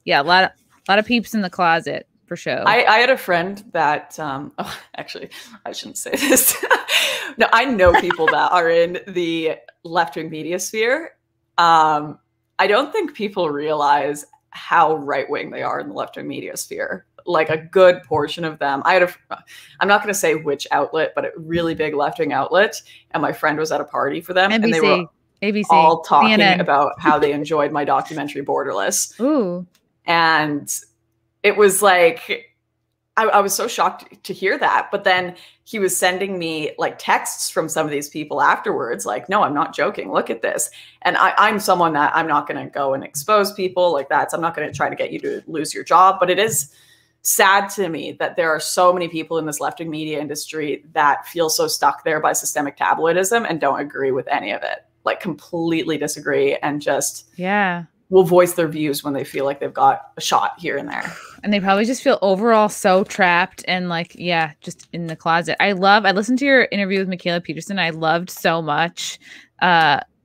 a lot of peeps in the closet for sure. I had a friend that, actually, I shouldn't say this. No, I know people that are in the left-wing media sphere. I don't think people realize how right-wing they are in the left-wing media sphere. Like a good portion of them. I'm not going to say which outlet, but a really big left-wing outlet. And my friend was at a party for them. NBC, and they were ABC, all talking CNN. about how they enjoyed my documentary Borderless. Ooh. And it was like, I was so shocked to hear that. But then he was sending me like texts from some of these people afterwards, like, no, I'm not joking. Look at this. And I'm someone that I'm not going to go and expose people like that. So I'm not going to try to get you to lose your job. But it is sad to me that there are so many people in this left-wing media industry that feel so stuck there by systemic tabloidism and don't agree with any of it, like completely disagree and just will voice their views when they feel like they've got a shot here and there. And they probably just feel overall so trapped and like, yeah, just in the closet. I listened to your interview with Michaela Peterson. I loved so much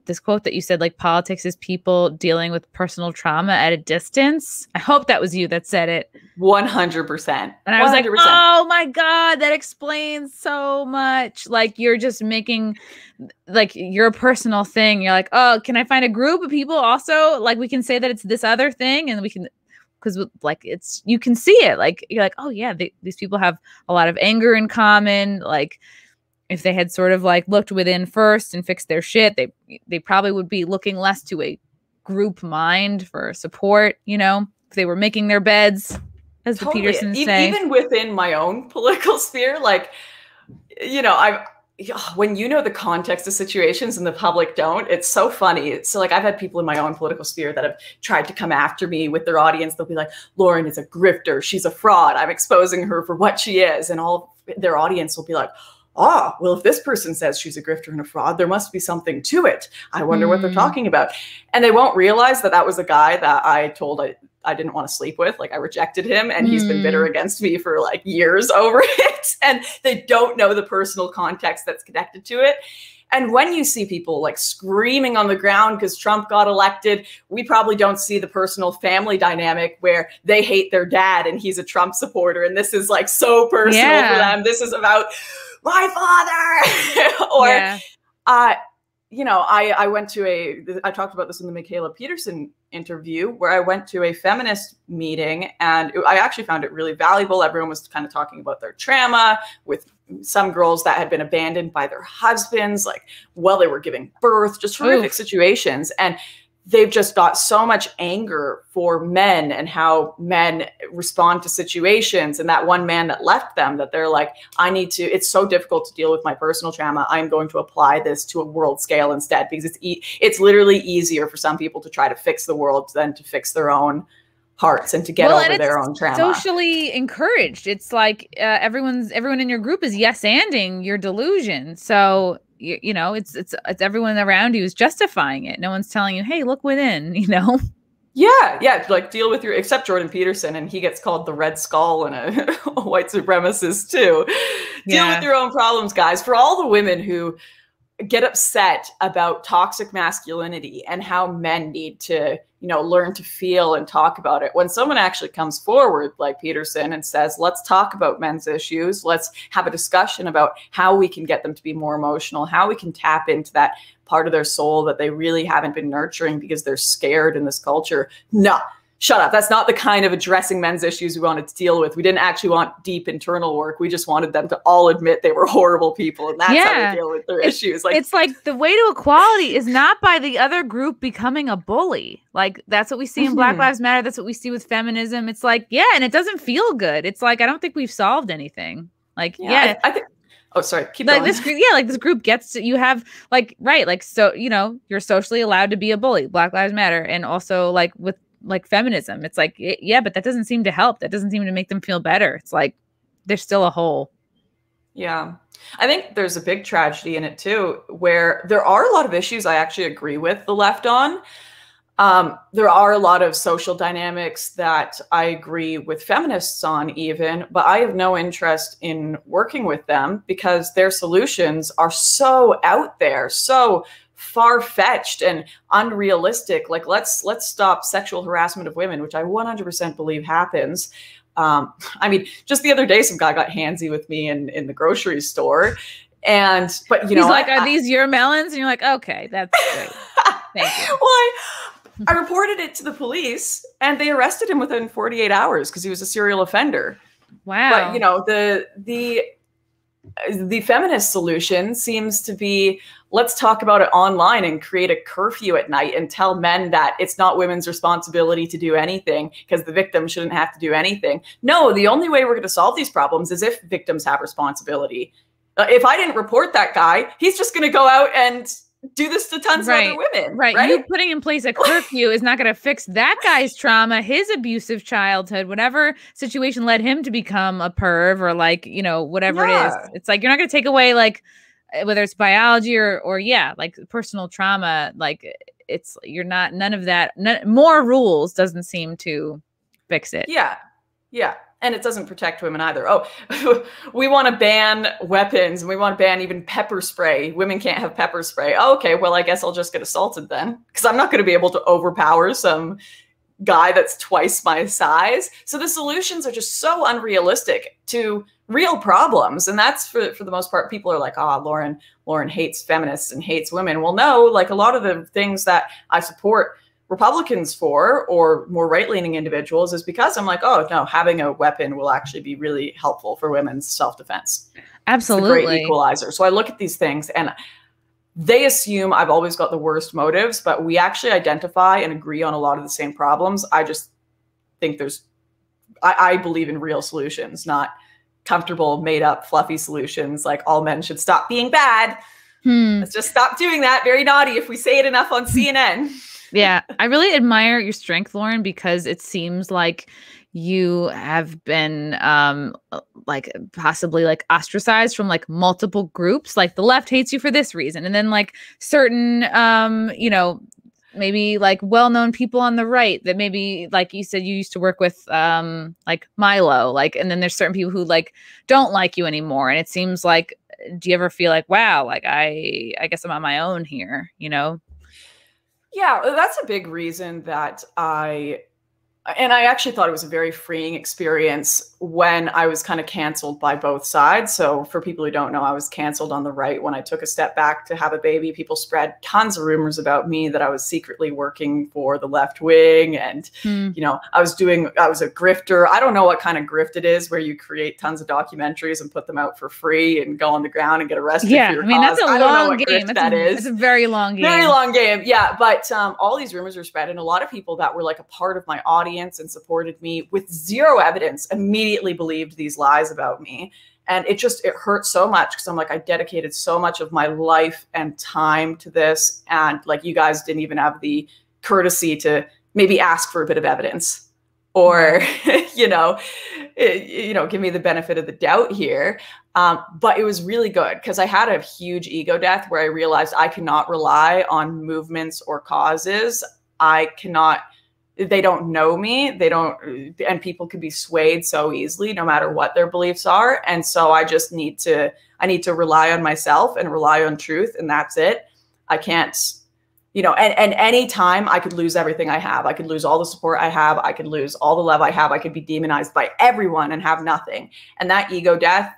this quote that you said, like, politics is people dealing with personal trauma at a distance. I hope that was you that said it. 100%. And I was 100%. Like, oh my God, that explains so much. Like, you're just making like your personal thing. You're like, oh, can I find a group of people also? Like, we can say that it's this other thing and we can, because like it's, you can see it. Like, you're like, oh yeah, these people have a lot of anger in common. Like, if they had sort of like looked within first and fixed their shit, they probably would be looking less to a group mind for support, you know, if they were making their beds, as the Petersons say. Even within my own political sphere, like, you know, when you know the context of situations and the public don't, it's so funny. So like I've had people in my own political sphere that have tried to come after me with their audience. They'll be like, Lauren is a grifter. She's a fraud. I'm exposing her for what she is. And all their audience will be like, oh, well, if this person says she's a grifter and a fraud, there must be something to it. I wonder what they're talking about. And they won't realize that that was a guy that I told I didn't want to sleep with. Like I rejected him and he's been bitter against me for like years over it. And they don't know the personal context that's connected to it. And when you see people like screaming on the ground because Trump got elected, we probably don't see the personal family dynamic where they hate their dad and he's a Trump supporter. And this is like so personal for them. This is about my father. Or, you know, I went to I talked about this in the Michaela Peterson interview where I went to a feminist meeting and I actually found it really valuable. Everyone was kind of talking about their trauma with some girls that had been abandoned by their husbands, like while they were giving birth, just horrific situations. And they've just got so much anger for men and how men respond to situations. And that one man that left them, that they're like, it's so difficult to deal with my personal trauma. I'm going to apply this to a world scale instead, because it's literally easier for some people to try to fix the world than to fix their own hearts and to get over their own trauma. Socially encouraged. It's like everyone in your group is yes-anding your delusion. So you know, it's everyone around you is justifying it. No one's telling you, hey, look within, you know? Yeah. Like deal with except Jordan Peterson, and he gets called the Red Skull and a white supremacist too. Deal with your own problems, guys. For all the women who get upset about toxic masculinity and how men need to, you know, learn to feel and talk about it. When someone actually comes forward like Peterson and says, let's talk about men's issues. Let's have a discussion about how we can get them to be more emotional, how we can tap into that part of their soul that they really haven't been nurturing because they're scared in this culture. No, shut up. That's not the kind of addressing men's issues we wanted to deal with. We didn't actually want deep internal work. We just wanted them to all admit they were horrible people. And that's how we deal with their issues. Like, it's like the way to equality is not by the other group becoming a bully. Like that's what we see in Black Lives Matter. That's what we see with feminism. It's like, yeah. And it doesn't feel good. It's like, I don't think we've solved anything. Like, I think, oh, sorry. Keep like going. this group, like this group gets to, you have like, right. Like, so, you know, you're socially allowed to be a bully, Black Lives Matter. And also like with like feminism, it's like, yeah, but that doesn't seem to help. That doesn't seem to make them feel better. It's like, there's still a hole. Yeah. I think there's a big tragedy in it too, where there are a lot of issues I actually agree with the left on. There are a lot of social dynamics that I agree with feminists on even, but I have no interest in working with them because their solutions are so out there, so far-fetched and unrealistic. Like, let's stop sexual harassment of women, which I 100% believe happens. I mean, just the other day, some guy got handsy with me in the grocery store. But you know, he's like, are these your melons? And you're like, okay, that's great. Thank you. Well, I reported it to the police and they arrested him within 48 hours because he was a serial offender. Wow. But you know, the feminist solution seems to be, let's talk about it online and create a curfew at night and tell men that it's not women's responsibility to do anything because the victim shouldn't have to do anything. No, the only way we're going to solve these problems is if victims have responsibility. If I didn't report that guy, he's just going to go out and do this to tons of other women. Right. You putting in place a curfew is not going to fix that guy's trauma, his abusive childhood, whatever situation led him to become a perv or like, you know, whatever it is. It's like, you're not going to take away like, whether it's biology or like personal trauma, like none of that, more rules doesn't seem to fix it. Yeah. Yeah. And it doesn't protect women either. Oh, we want to ban weapons and we want to ban even pepper spray. Women can't have pepper spray. Oh, okay, well, I guess I'll just get assaulted then because I'm not going to be able to overpower some guy that's twice my size. So the solutions are just so unrealistic to real problems. And that's for the most part, people are like, oh, Lauren hates feminists and hates women. Well, no, like a lot of the things that I support Republicans for, or more right-leaning individuals, is because I'm like, oh no, having a weapon will actually be really helpful for women's self-defense. Absolutely. It's a great equalizer. So I look at these things and they assume I've always got the worst motives, but we actually identify and agree on a lot of the same problems. I just think I believe in real solutions, not comfortable, made up, fluffy solutions. Like all men should stop being bad. Let's just stop doing that. Very naughty if we say it enough on CNN. Yeah, I really admire your strength, Lauren, because it seems like you have been like possibly like ostracized from like multiple groups. Like the left hates you for this reason. And then like certain, you know, maybe like well-known people on the right that maybe, like you said, you used to work with like Milo, like, and then there's certain people who like don't like you anymore. And it seems like, do you ever feel like, wow, like I guess I'm on my own here, you know? Yeah, that's a big reason that I actually thought it was a very freeing experience when I was kind of canceled by both sides. So for people who don't know, I was canceled on the right when I took a step back to have a baby. People spread tons of rumors about me that I was secretly working for the left wing. And, you know, I was a grifter. I don't know what kind of grift it is where you create tons of documentaries and put them out for free and go on the ground and get arrested. Yeah, for your I mean, cause. that's a long game. It's a very long game. Very long game. Yeah. But all these rumors were spread, and a lot of people that were like a part of my audience and supported me with zero evidence immediately believed these lies about me. And it hurt so much because I'm like, I dedicated so much of my life and time to this. And like, you guys didn't even have the courtesy to maybe ask for a bit of evidence or, give me the benefit of the doubt here. But it was really good because I had a huge ego death where I realized I cannot rely on movements or causes. They don't know me. And people can be swayed so easily no matter what their beliefs are. And so I need to rely on myself and rely on truth. And that's it. I can't, and any time I could lose everything I have. I could lose all the support I have. I could lose all the love I have. I could be demonized by everyone and have nothing. And that ego death,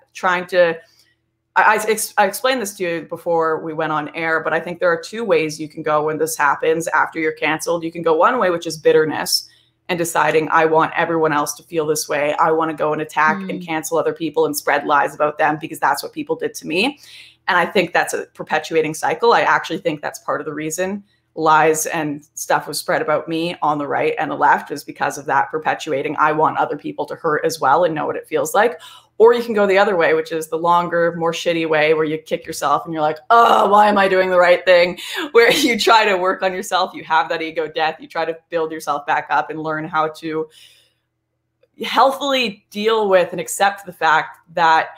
I explained this to you before we went on air, but I think there are two ways you can go when this happens after you're canceled. You can go one way, which is bitterness and deciding I want everyone else to feel this way. I want to go and attack and cancel other people and spread lies about them because that's what people did to me. And I think that's a perpetuating cycle. I actually think that's part of the reason lies and stuff was spread about me on the right and the left is because of that perpetuating. I want other people to hurt as well and know what it feels like. Or you can go the other way, which is the longer, more shitty way where you kick yourself and you're like, oh, why am I doing the right thing? Where you try to work on yourself, you have that ego death, you try to build yourself back up and learn how to healthily deal with and accept the fact that,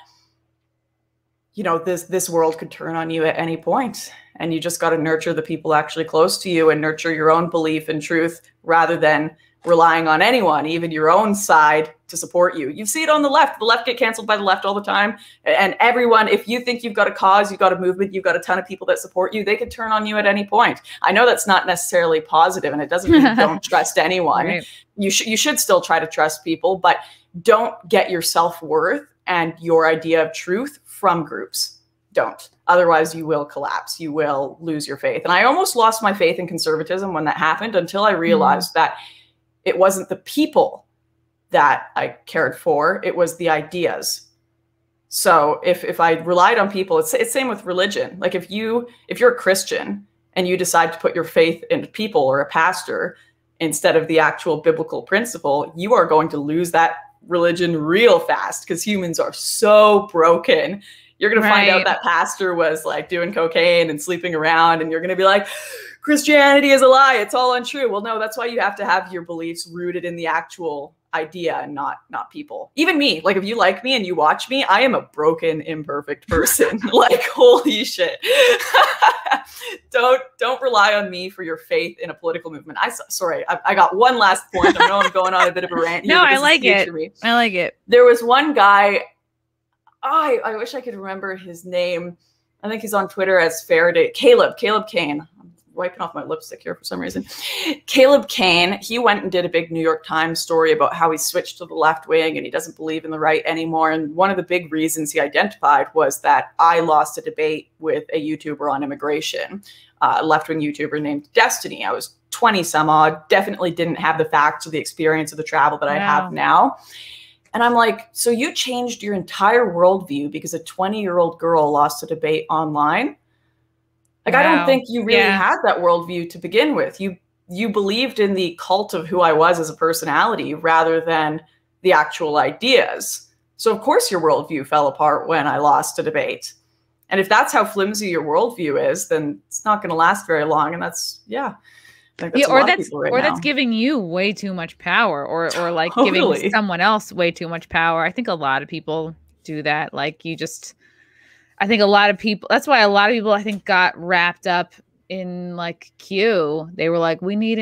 this world could turn on you at any point. And you just got to nurture the people actually close to you and nurture your own belief and truth rather than relying on anyone, even your own side, to support you. You see it on the left. The left get canceled by the left all the time. And everyone, if you think you've got a cause, you've got a movement, you've got a ton of people that support you, they could turn on you at any point. I know that's not necessarily positive, and it doesn't mean don't trust anyone. Right. You should still try to trust people, but don't get your self-worth and your idea of truth from groups. Don't. Otherwise, you will collapse. You will lose your faith. And I almost lost my faith in conservatism when that happened, until I realized that it wasn't the people that I cared for, it was the ideas. So if I relied on people, it's same with religion. Like if you're a Christian and you decide to put your faith in people or a pastor instead of the actual biblical principle, you are going to lose that religion real fast, because humans are so broken. You're going to find out that pastor was like doing cocaine and sleeping around, and you're going to be like, Christianity is a lie. It's all untrue. Well, no, that's why you have to have your beliefs rooted in the actual idea and not people. Even me, like if you like me and you watch me, I am a broken, imperfect person. Like, holy shit. Don't rely on me for your faith in a political movement. Sorry, I got one last point. I know I'm going on a bit of a rant here. No, I like it. I like it. There was one guy, I wish I could remember his name. I think he's on Twitter as Faraday. Caleb Kane. I'm wiping off my lipstick here for some reason. Caleb Kane, he went and did a big New York Times story about how he switched to the left wing and he doesn't believe in the right anymore. And one of the big reasons he identified was that I lost a debate with a YouTuber on immigration, a left-wing YouTuber named Destiny. I was 20 some odd, definitely didn't have the facts or the experience of the travel that I have now. And I'm like, so you changed your entire worldview because a 20-year-old girl lost a debate online? Like, I don't think you really had that worldview to begin with. You believed in the cult of who I was as a personality rather than the actual ideas. So of course your worldview fell apart when I lost a debate. And if that's how flimsy your worldview is, then it's not going to last very long. And that's, that's giving you way too much power, or like giving someone else way too much power. I think a lot of people do that. Like I think a lot of people, that's why a lot of people, I think, got wrapped up in like Q. They were like, we need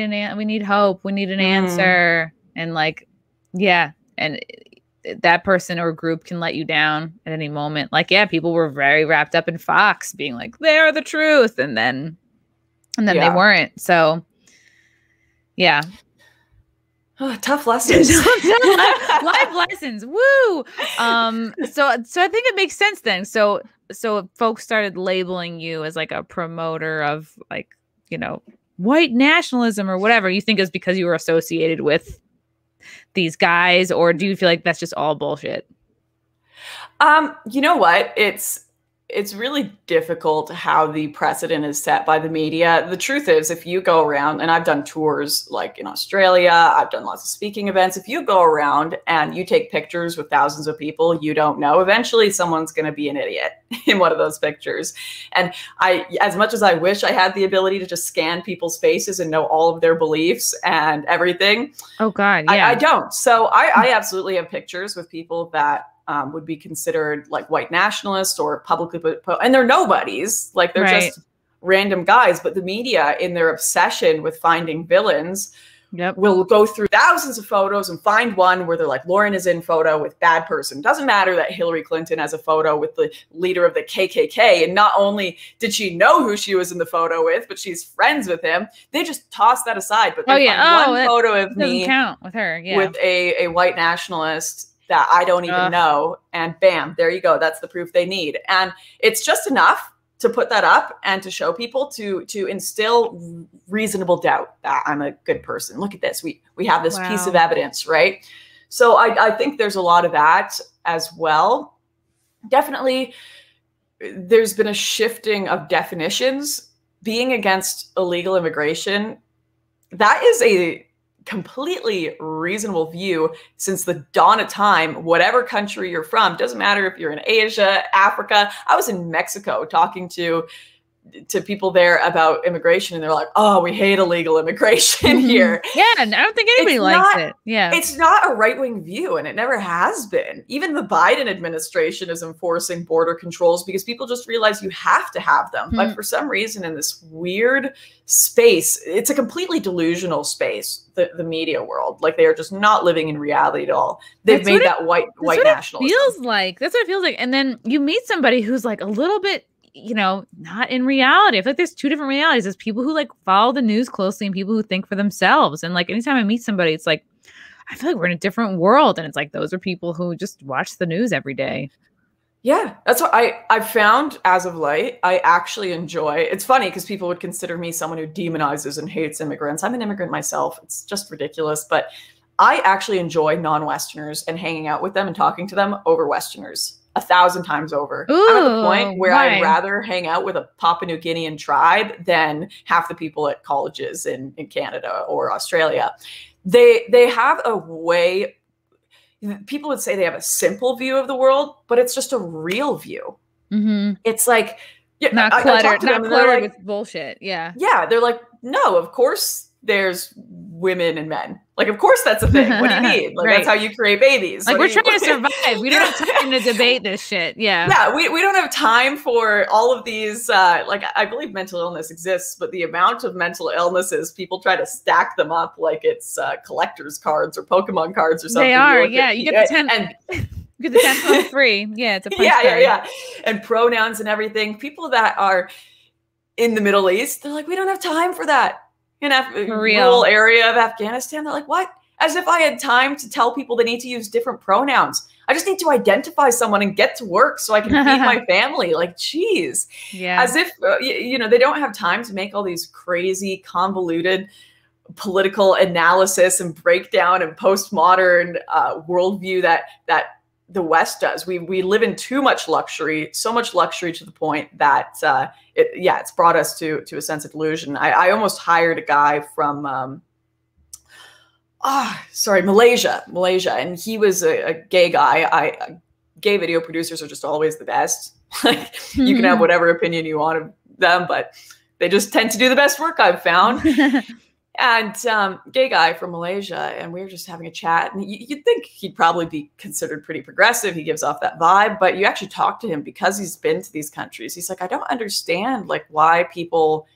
hope. We need an answer. And like, and that person or group can let you down at any moment. Like, people were very wrapped up in Fox being like, they're the truth. And then they weren't. So tough lessons. Life lessons. Woo. So I think it makes sense then. So folks started labeling you as like a promoter of like, white nationalism or whatever. You think is because you were associated with these guys, or do you feel like that's just all bullshit? You know what? It's really difficult how the precedent is set by the media. The truth is, if you go around, and I've done tours like in Australia, I've done lots of speaking events. If you go around and you take pictures with thousands of people you don't know, eventually someone's going to be an idiot in one of those pictures. And as much as I wish I had the ability to just scan people's faces and know all of their beliefs and everything. Oh God, yeah. I don't. So I absolutely have pictures with people that would be considered like white nationalists or publicly and they're nobodies. Like they're just random guys. But the media, in their obsession with finding villains, will go through thousands of photos and find one where they're like, Lauren is in photo with bad person. Doesn't matter that Hillary Clinton has a photo with the leader of the KKK. And not only did she know who she was in the photo with, but she's friends with him. They just toss that aside. But they find one photo of me count with her, with a white nationalist that I don't even know. And bam, there you go. That's the proof they need. And it's just enough to put that up and to show people, to instill reasonable doubt that I'm a good person. Look at this. We have this piece of evidence, right? So I think there's a lot of that as well. Definitely, there's been a shifting of definitions. Being against illegal immigration, that is a completely reasonable view since the dawn of time. Whatever country you're from, doesn't matter if you're in Asia, Africa. I was in Mexico talking to to people there about immigration, and they're like, "Oh, we hate illegal immigration here." Yeah, and I don't think anybody likes it. Yeah, it's not a right-wing view, and it never has been. Even the Biden administration is enforcing border controls because people just realize you have to have them. But for some reason, in this weird space, it's a completely delusional space, the media world. Like, they are just not living in reality at all. They've made that white nationalism. Feels like that's what it feels like. And then you meet somebody who's like a little bit, you know, not in reality. I feel like there's two different realities. There's people who like follow the news closely and people who think for themselves. And like anytime I meet somebody, it's like I feel like we're in a different world. And it's like those are people who just watch the news every day. Yeah, that's what I've found as of late. I actually enjoy. It's funny because people would consider me someone who demonizes and hates immigrants. I'm an immigrant myself. It's just ridiculous. But I actually enjoy non-Westerners and hanging out with them and talking to them over Westerners 1,000 times over. Ooh, I'm at the point where why? I'd rather hang out with a Papua New Guinean tribe than half the people at colleges in Canada or Australia. They have a way. People would say they have a simple view of the world, but it's just a real view. It's like, yeah, not cluttered, not cluttered with bullshit. Yeah. Yeah. They're like, no, of course there's women and men. Like, of course that's a thing. What do you need? Like, that's how you create babies. Like, we're trying to survive. We don't have time to debate this shit. Yeah. Yeah. We don't have time for all of these. Like, I believe mental illness exists, but the amount of mental illnesses, people try to stack them up like it's collector's cards or Pokemon cards or something. They are. Yeah. You get the 10 and you get the 10 points free. Yeah. It's a punch card. Yeah. And pronouns and everything. People that are in the Middle East, they're like, we don't have time for that. In a rural area of Afghanistan, they're like, what? As if I had time to tell people they need to use different pronouns. I just need to identify someone and get to work so I can feed my family. Like, geez. Yeah. As if, you know, they don't have time to make all these crazy, convoluted political analysis and breakdown and postmodern worldview that the West does. We live in too much luxury, so much luxury to the point that it's brought us to a sense of delusion. I almost hired a guy from Malaysia, and he was a gay guy. Gay video producers are just always the best. Like, you can have whatever opinion you want of them, but they just tend to do the best work, I've found. And gay guy from Malaysia, and we were just having a chat. And you'd think he'd probably be considered pretty progressive. He gives off that vibe, but you actually talk to him because he's been to these countries. He's like, I don't understand like why people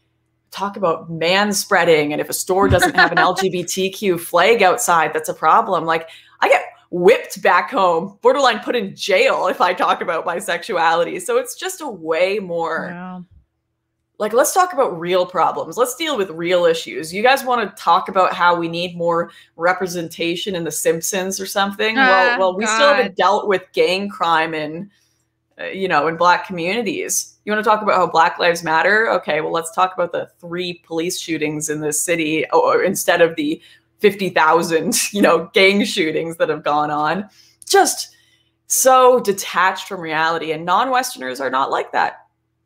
talk about manspreading, and if a store doesn't have an LGBTQ flag outside, that's a problem. Like, I get whipped back home, borderline put in jail if I talk about my sexuality. So it's just a way more. Wow. Like, let's talk about real problems. Let's deal with real issues. You guys want to talk about how we need more representation in The Simpsons or something? Well, we still haven't dealt with gang crime in Black communities. You want to talk about how Black Lives Matter? Okay, well, let's talk about the 3 police shootings in this city instead of the 50,000, gang shootings that have gone on. Just so detached from reality. And non-Westerners are not like that.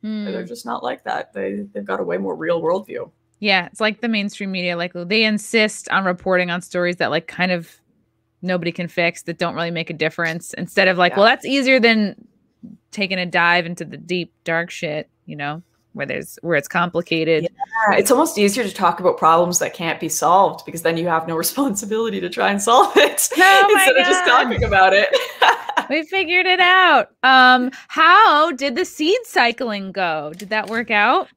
They're just not like that. They've got a way more real worldview. Yeah, it's like the mainstream media. Like, they insist on reporting on stories that like kind of nobody can fix, that don't really make a difference. Instead of like, well, that's easier than taking a dive into the deep dark shit, where it's complicated. Yeah, it's almost easier to talk about problems that can't be solved because then you have no responsibility to try and solve it instead of just talking about it. We figured it out. How did the seed cycling go? Did that work out?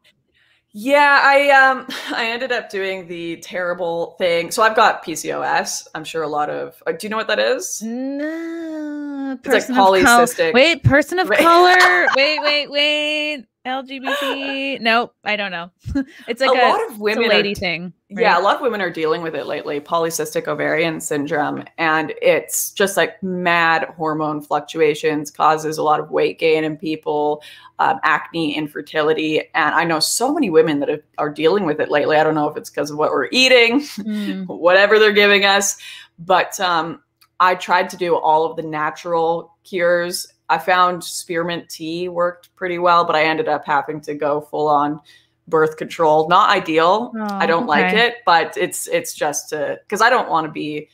Yeah, I ended up doing the terrible thing. So I've got PCOS. I'm sure a lot of. Do you know what that is? No. It's like polycystic. Wait, person of color. Wait. LGBT. Nope, I don't know. It's like a lot of women, it's a lady thing. Right? Yeah, a lot of women are dealing with it lately. Polycystic ovarian syndrome, and it's just like mad hormone fluctuations, causes a lot of weight gain in people, acne, infertility, and I know so many women that are dealing with it lately. I don't know if it's because of what we're eating, whatever they're giving us, but I tried to do all of the natural cures. I found spearmint tea worked pretty well, but I ended up having to go full on birth control. Not ideal. I don't like it, but it's just because I don't want to be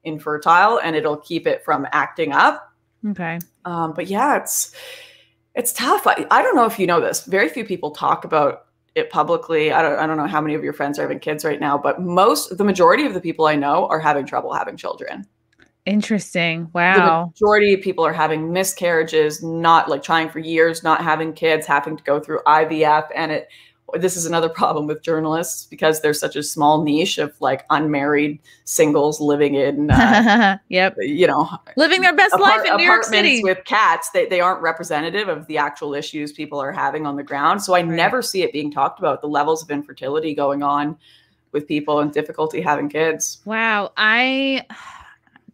infertile and it'll keep it from acting up. Okay. But yeah, it's tough. I don't know if you know this. Very few people talk about it publicly. I don't know how many of your friends are having kids right now, but the majority of the people I know are having trouble having children. Interesting. The Wow. majority of people are having miscarriages, not like trying for years, not having kids, having to go through IVF. And this is another problem with journalists because there's such a small niche of like unmarried singles living in, yep, you know, living their best life in New York City with cats. They aren't representative of the actual issues people are having on the ground. So I never see it being talked about, the levels of infertility going on with people and difficulty having kids. Wow.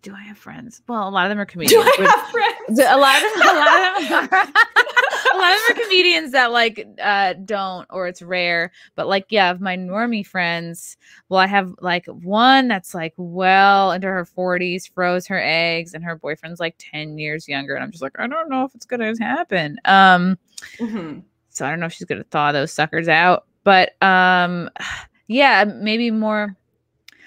Do I have friends? Well, a lot of them are comedians. Do I have friends? A lot of them are comedians that like don't, or it's rare. But like, yeah, of my normie friends, well, I have like one that's like well into her 40s, froze her eggs, and her boyfriend's like 10 years younger. And I'm just like, I don't know if it's gonna happen. So I don't know if she's gonna thaw those suckers out. But yeah, maybe more.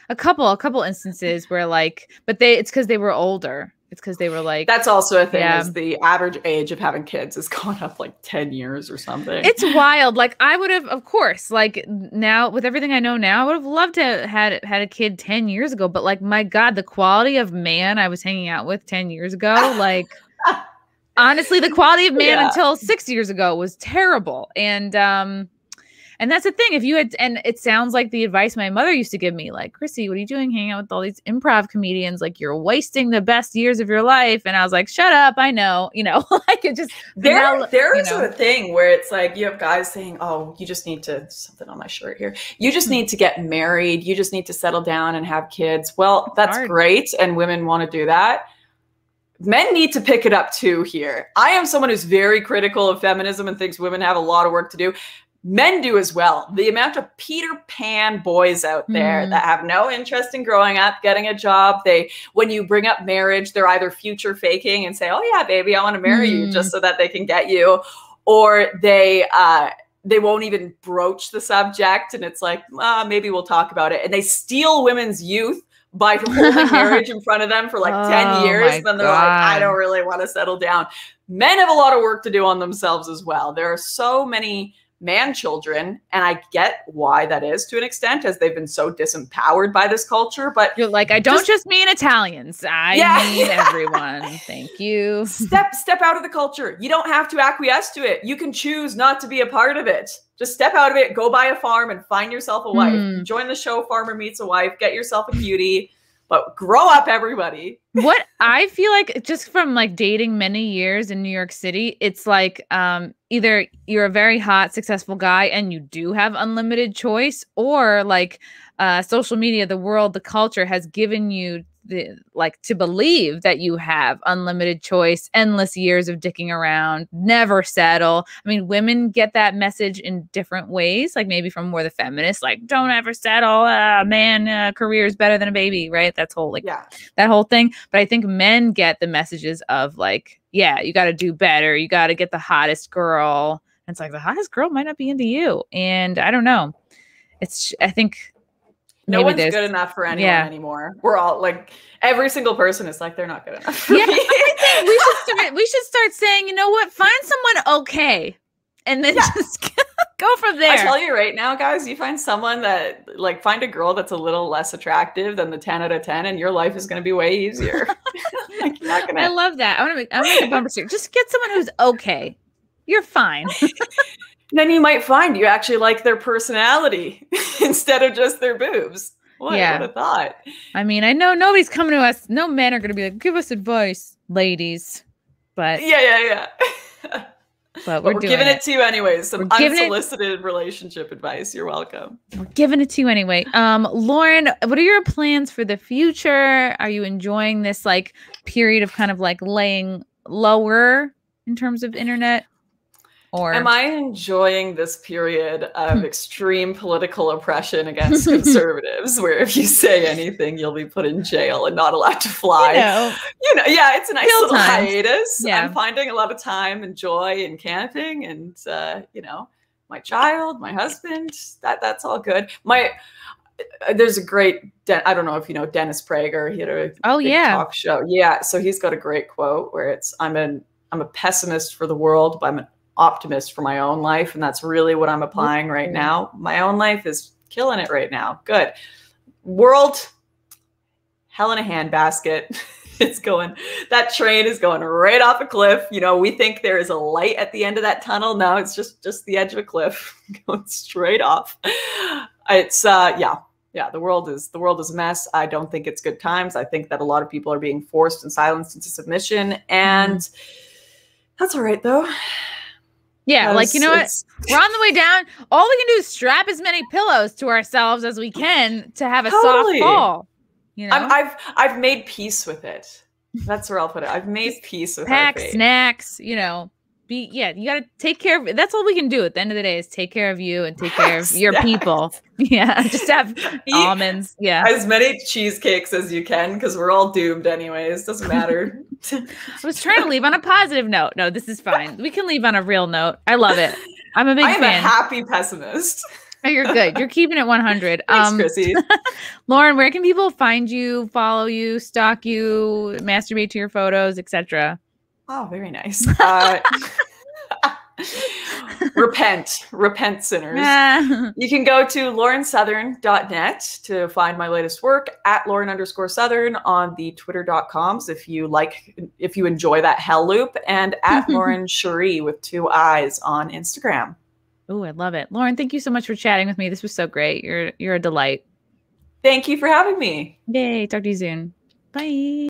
A couple instances where like, but it's because they were older. It's because they were like, that's also a thing, is the average age of having kids has gone up like 10 years or something. It's wild. Like I would have, of course, like now with everything I know now, I would have loved to had a kid 10 years ago. But like, my God, the quality of man I was hanging out with 10 years ago, like honestly, the quality of man until 6 years ago was terrible. And that's the thing. If you had, and it sounds like the advice my mother used to give me, like, Chrissy, what are you doing hanging out with all these improv comedians? Like, you're wasting the best years of your life. And I was like, shut up. I know, like it just, there is a thing where it's like, you have guys saying, oh, you just need to, something on my shirt here. You just need to get married. You just need to settle down and have kids. Well, that's great. And women want to do that. Men need to pick it up too here. I am someone who's very critical of feminism and thinks women have a lot of work to do. Men do as well. The amount of Peter Pan boys out there that have no interest in growing up, getting a job. When you bring up marriage, they're either future faking and say, oh yeah, baby, I want to marry you just so that they can get you. Or they won't even broach the subject. And it's like, maybe we'll talk about it. And they steal women's youth by holding marriage in front of them for like 10 years. Then they're like, I don't really want to settle down. Men have a lot of work to do on themselves as well. There are so many man children, and I get why that is to an extent, as they've been so disempowered by this culture. But you're like, I don't just mean Italians, I mean everyone. Thank you. Step out of the culture. You don't have to acquiesce to it. You can choose not to be a part of it. Just step out of it, go buy a farm and find yourself a wife. Join the show Farmer Meets a Wife, get yourself a cutie. But grow up, everybody. What I feel like, just from like dating many years in New York City, it's like either you're a very hot, successful guy and you do have unlimited choice, or like social media, the world, the culture has given you to believe that you have unlimited choice, endless years of dicking around, never settle. I mean, women get that message in different ways, like maybe from more the feminists, like don't ever settle, man, career is better than a baby, right? That's whole that whole thing. But I think men get the messages of like, yeah, you got to do better, you got to get the hottest girl. And it's like, the hottest girl might not be into you, and I don't know. I think. No one's good enough for anyone anymore. We're all like, every single person is like, they're not good enough for me. We should start saying, you know what? Find someone okay, and then just go from there. I tell you right now, guys, you find someone that find a girl that's a little less attractive than the 10 out of 10, and your life is going to be way easier. I love that. I want to make a bumper sticker. Just get someone who's okay. You're fine. Then you might find you actually like their personality instead of just their boobs. What would have thought? I mean, I know nobody's coming to us. No men are going to be like, give us advice, ladies. But yeah. But we're giving it to you anyways. Some unsolicited relationship advice. You're welcome. We're giving it to you anyway. Lauren, what are your plans for the future? Are you enjoying this period of kind of laying lower in terms of internet? Or am I enjoying this period of extreme political oppression against conservatives, where if you say anything, you'll be put in jail and not allowed to fly? It's a nice little hiatus. I'm finding a lot of time and joy in camping, and my child, my husband. That's all good. There's a great, I don't know if you know Dennis Prager. He had a talk show. Yeah, so he's got a great quote where it's, I'm a pessimist for the world, but I'm an optimist for my own life. And that's really what I'm applying right now. My own life is killing it right now. Good. World, hell in a handbasket. It's going, that train is going right off a cliff. You know, we think there is a light at the end of that tunnel. No, it's just the edge of a cliff going straight off. It's, yeah, the world is a mess. I don't think it's good times. I think that a lot of people are being forced and silenced into submission, and that's all right though. Yeah, like, you know what? We're on the way down. All we can do is strap as many pillows to ourselves as we can to have a soft fall. You know? I've made peace with it. That's where I'll put it. I've made peace with pack our fate. Snacks, you know. You got to take care of it. That's all we can do at the end of the day is take care of you and take care of your people. Yeah, just have almonds. Yeah, as many cheesecakes as you can, because we're all doomed anyways. Doesn't matter. I was trying to leave on a positive note. No, this is fine. We can leave on a real note. I love it. I'm a big fan. I'm a happy pessimist. Oh, you're good. You're keeping it 100. Thanks, Chrissy. Lauren, where can people find you, follow you, stalk you, masturbate to your photos, etc.? Oh, very nice. Repent, sinners. You can go to laurensouthern.net to find my latest work, at Lauren_Southern on the twitter.coms if you enjoy that hell loop, and at Lauren Cherie with 2 eyes on Instagram. Oh, I love it. Lauren, thank you so much for chatting with me. This was so great. You're a delight. Thank you for having me. Yay. Talk to you soon. Bye.